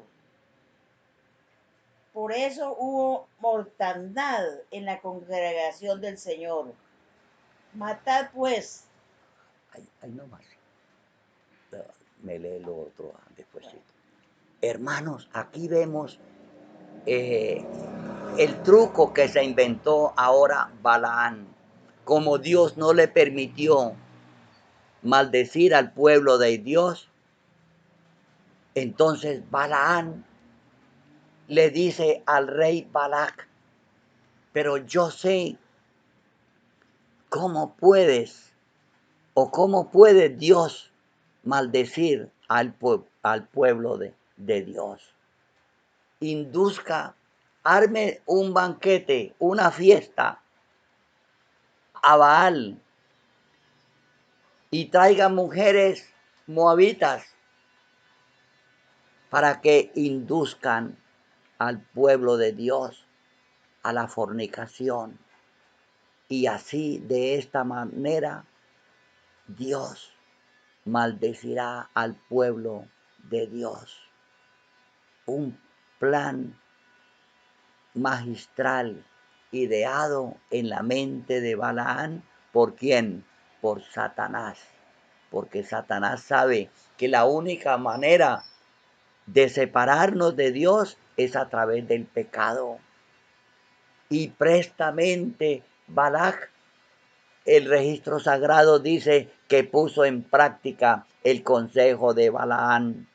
Por eso hubo mortandad en la congregación del Señor. Matad pues. Ahí nomás. Me lee lo otro despuésito. Hermanos, aquí vemos el truco que se inventó ahora Balaán. Como Dios no le permitió maldecir al pueblo de Dios, entonces Balaán le dice al rey Balac, pero yo sé cómo puedes o cómo puede Dios maldecir al pueblo de Dios. Induzca, arme un banquete, una fiesta a Baal y traiga mujeres moabitas para que induzcan al pueblo de Dios a la fornicación. Y así, de esta manera, Dios maldecirá al pueblo de Dios. Un plan magistral ideado en la mente de Balaán. ¿Por quién? Por Satanás. Porque Satanás sabe que la única manera de separarnos de Dios es a través del pecado. Y prestamente Balac, el registro sagrado, dice que puso en práctica el consejo de Balaán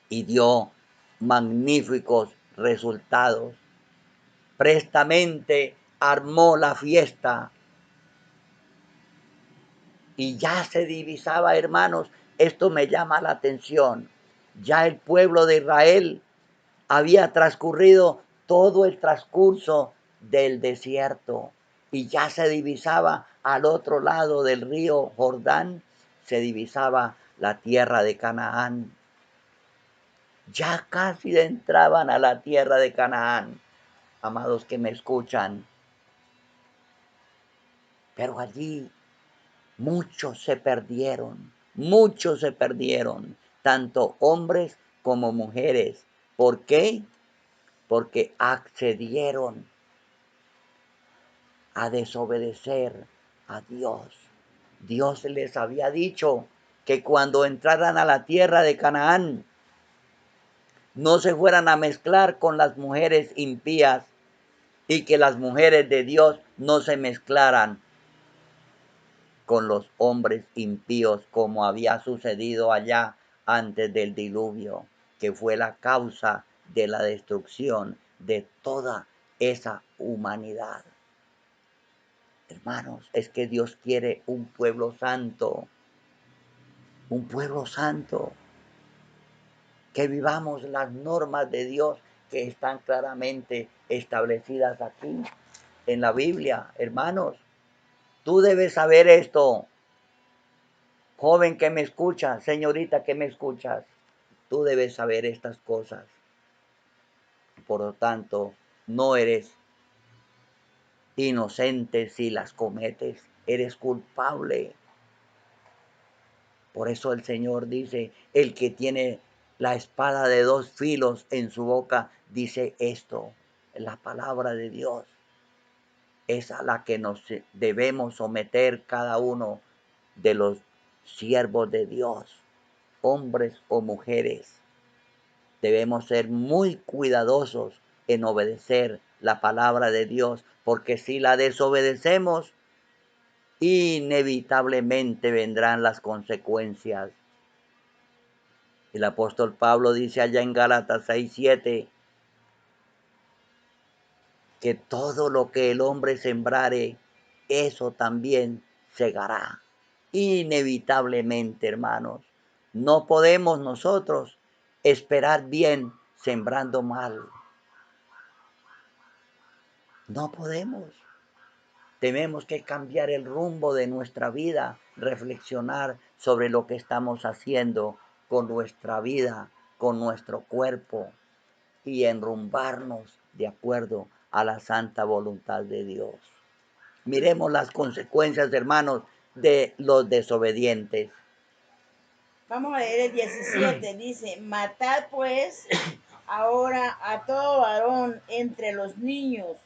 y dio magníficos resultados. Prestamente armó la fiesta y ya se divisaba, hermanos, esto me llama la atención, ya el pueblo de Israel había transcurrido todo el transcurso del desierto y ya se divisaba al otro lado del río Jordán, se divisaba la tierra de Canaán. Ya casi entraban a la tierra de Canaán, amados que me escuchan. Pero allí muchos se perdieron, tanto hombres como mujeres. ¿Por qué? Porque accedieron a desobedecer a Dios. Dios les había dicho que cuando entraran a la tierra de Canaán, no se fueran a mezclar con las mujeres impías y que las mujeres de Dios no se mezclaran con los hombres impíos como había sucedido allá antes del diluvio, que fue la causa de la destrucción de toda esa humanidad. Hermanos, es que Dios quiere un pueblo santo, que vivamos las normas de Dios que están claramente establecidas aquí en la Biblia. Hermanos, tú debes saber esto. Joven que me escuchas, señorita que me escuchas, tú debes saber estas cosas. Por lo tanto, no eres inocente si las cometes, eres culpable. Por eso el Señor dice, el que tiene la espada de dos filos en su boca, dice esto, la palabra de Dios. Es a la que nos debemos someter cada uno de los siervos de Dios, hombres o mujeres. Debemos ser muy cuidadosos en obedecer la palabra de Dios, porque si la desobedecemos, inevitablemente vendrán las consecuencias. El apóstol Pablo dice allá en Gálatas 6:7 que todo lo que el hombre sembrare, eso también segará. Inevitablemente, hermanos. No podemos nosotros esperar bien sembrando mal. No podemos. Tenemos que cambiar el rumbo de nuestra vida, reflexionar sobre lo que estamos haciendo con nuestra vida, con nuestro cuerpo y enrumbarnos de acuerdo a la santa voluntad de Dios. Miremos las consecuencias, hermanos, de los desobedientes. Vamos a leer el 17. Dice, matad pues ahora a todo varón entre los niños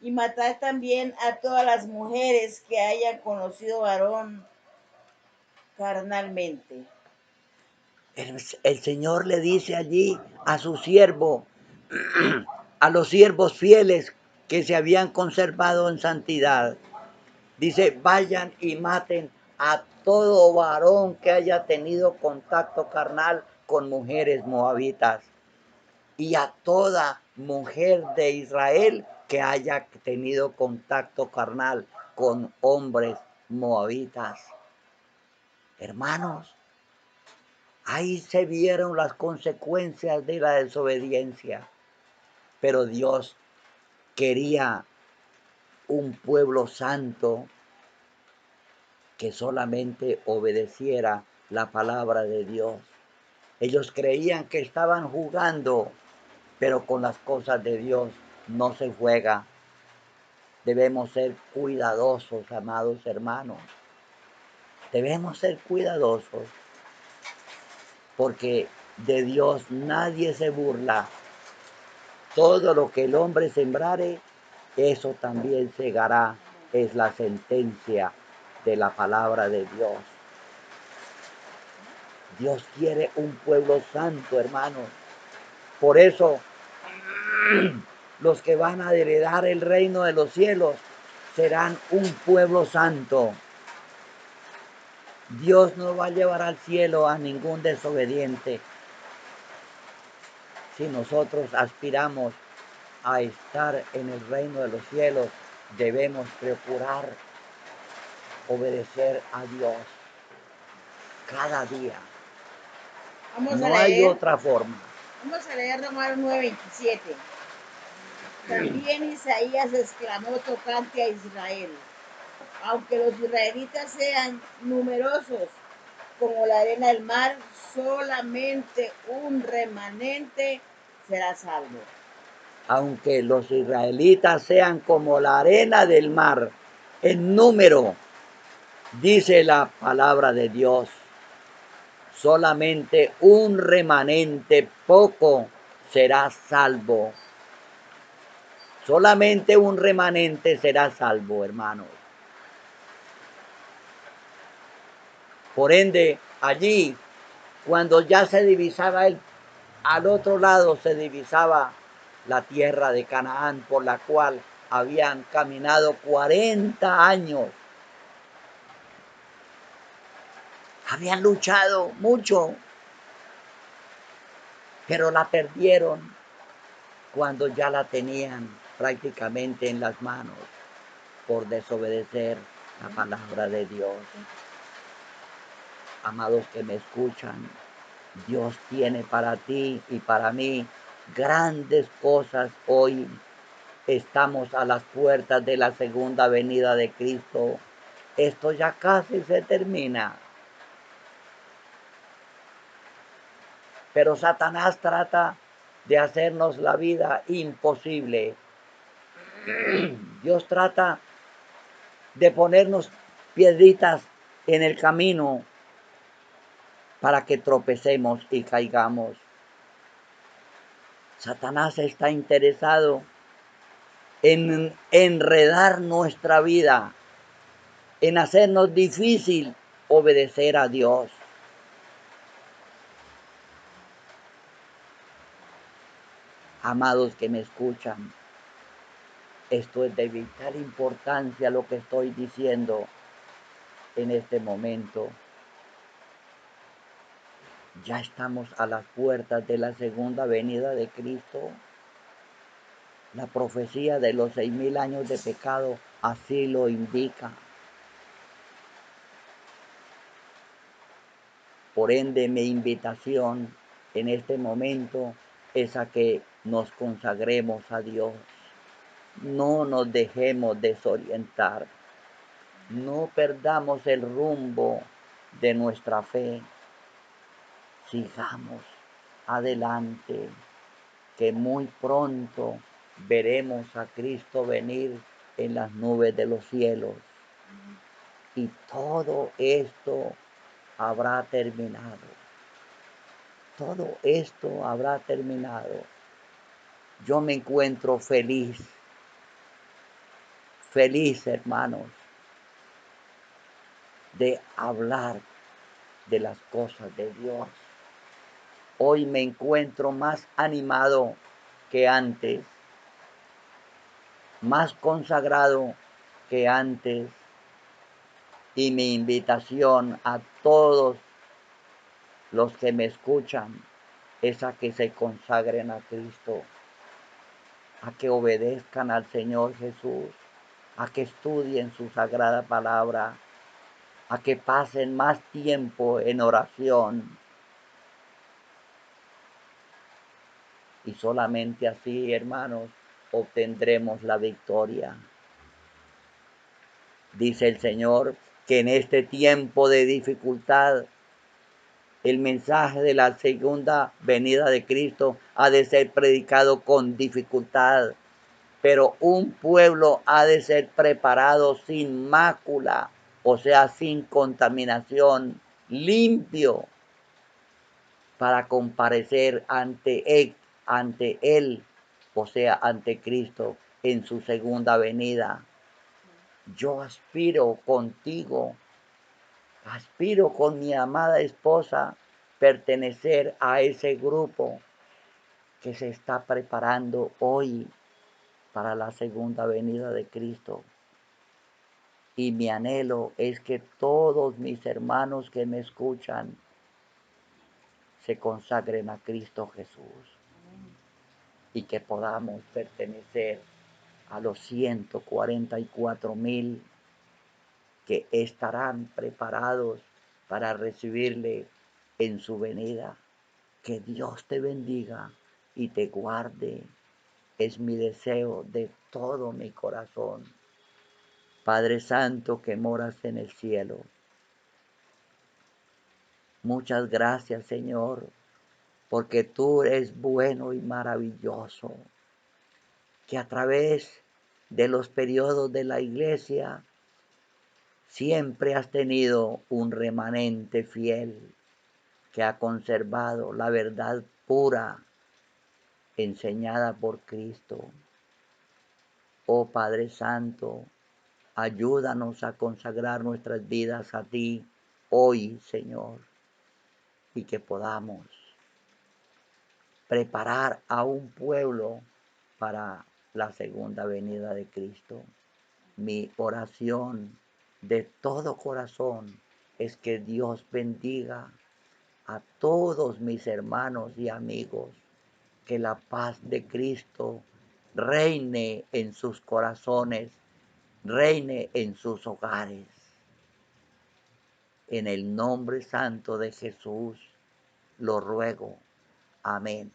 y matad también a todas las mujeres que hayan conocido varón carnalmente. El Señor le dice allí a su siervo, a los siervos fieles que se habían conservado en santidad, dice, vayan y maten a todo varón que haya tenido contacto carnal con mujeres moabitas y a toda mujer de Israel que haya tenido contacto carnal con hombres moabitas. Hermanos, ahí se vieron las consecuencias de la desobediencia, pero Dios quería un pueblo santo que solamente obedeciera la palabra de Dios. Ellos creían que estaban jugando, pero con las cosas de Dios no se juega. Debemos ser cuidadosos, amados hermanos. Debemos ser cuidadosos porque de Dios nadie se burla. Todo lo que el hombre sembrare, eso también segará. Es la sentencia de la palabra de Dios. Dios quiere un pueblo santo, hermanos. Por eso, los que van a heredar el reino de los cielos serán un pueblo santo. Dios no va a llevar al cielo a ningún desobediente. Si nosotros aspiramos a estar en el reino de los cielos, debemos procurar obedecer a Dios cada día. No hay otra forma. Vamos a leer Romanos 9:27. También Isaías exclamó tocante a Israel. Aunque los israelitas sean numerosos como la arena del mar, solamente un remanente será salvo. Aunque los israelitas sean como la arena del mar en número, dice la palabra de Dios, solamente un remanente poco será salvo. Solamente un remanente será salvo, hermanos. Por ende, allí, cuando ya se divisaba al otro lado, se divisaba la tierra de Canaán, por la cual habían caminado 40 años. Habían luchado mucho, pero la perdieron cuando ya la tenían prácticamente en las manos por desobedecer la palabra de Dios. Amados que me escuchan, Dios tiene para ti y para mí grandes cosas hoy. Estamos a las puertas de la segunda venida de Cristo. Esto ya casi se termina. Pero Satanás trata de hacernos la vida imposible. Dios trata de ponernos piedritas en el camino para que tropecemos y caigamos. Satanás está interesado en enredar nuestra vida, en hacernos difícil obedecer a Dios. Amados que me escuchan, esto es de vital importancia lo que estoy diciendo en este momento. Ya estamos a las puertas de la segunda venida de Cristo. La profecía de los 6,000 años de pecado así lo indica. Por ende, mi invitación en este momento es a que nos consagremos a Dios. No nos dejemos desorientar. No perdamos el rumbo de nuestra fe. Sigamos adelante, que muy pronto veremos a Cristo venir en las nubes de los cielos. Y todo esto habrá terminado. Todo esto habrá terminado. Yo me encuentro feliz, feliz, hermanos, de hablar de las cosas de Dios. Hoy me encuentro más animado que antes, más consagrado que antes. Y mi invitación a todos los que me escuchan es a que se consagren a Cristo, a que obedezcan al Señor Jesús, a que estudien su sagrada palabra, a que pasen más tiempo en oración. Y solamente así, hermanos, obtendremos la victoria. Dice el Señor que en este tiempo de dificultad, el mensaje de la segunda venida de Cristo ha de ser predicado con dificultad, pero un pueblo ha de ser preparado sin mácula, o sea, sin contaminación, limpio, para comparecer ante él, o sea, ante Cristo en su segunda venida. Yo aspiro contigo, aspiro con mi amada esposa pertenecer a ese grupo que se está preparando hoy para la segunda venida de Cristo. Y mi anhelo es que todos mis hermanos que me escuchan se consagren a Cristo Jesús y que podamos pertenecer a los 144,000 que estarán preparados para recibirle en su venida. Que Dios te bendiga y te guarde. Es mi deseo de todo mi corazón. Padre Santo que moras en el cielo, muchas gracias, Señor, porque tú eres bueno y maravilloso, que a través de los periodos de la iglesia siempre has tenido un remanente fiel que ha conservado la verdad pura enseñada por Cristo. Oh Padre Santo, ayúdanos a consagrar nuestras vidas a ti hoy, Señor, y que podamos preparar a un pueblo para la segunda venida de Cristo. Mi oración de todo corazón es que Dios bendiga a todos mis hermanos y amigos, que la paz de Cristo reine en sus corazones, reine en sus hogares. En el nombre santo de Jesús lo ruego. Amén.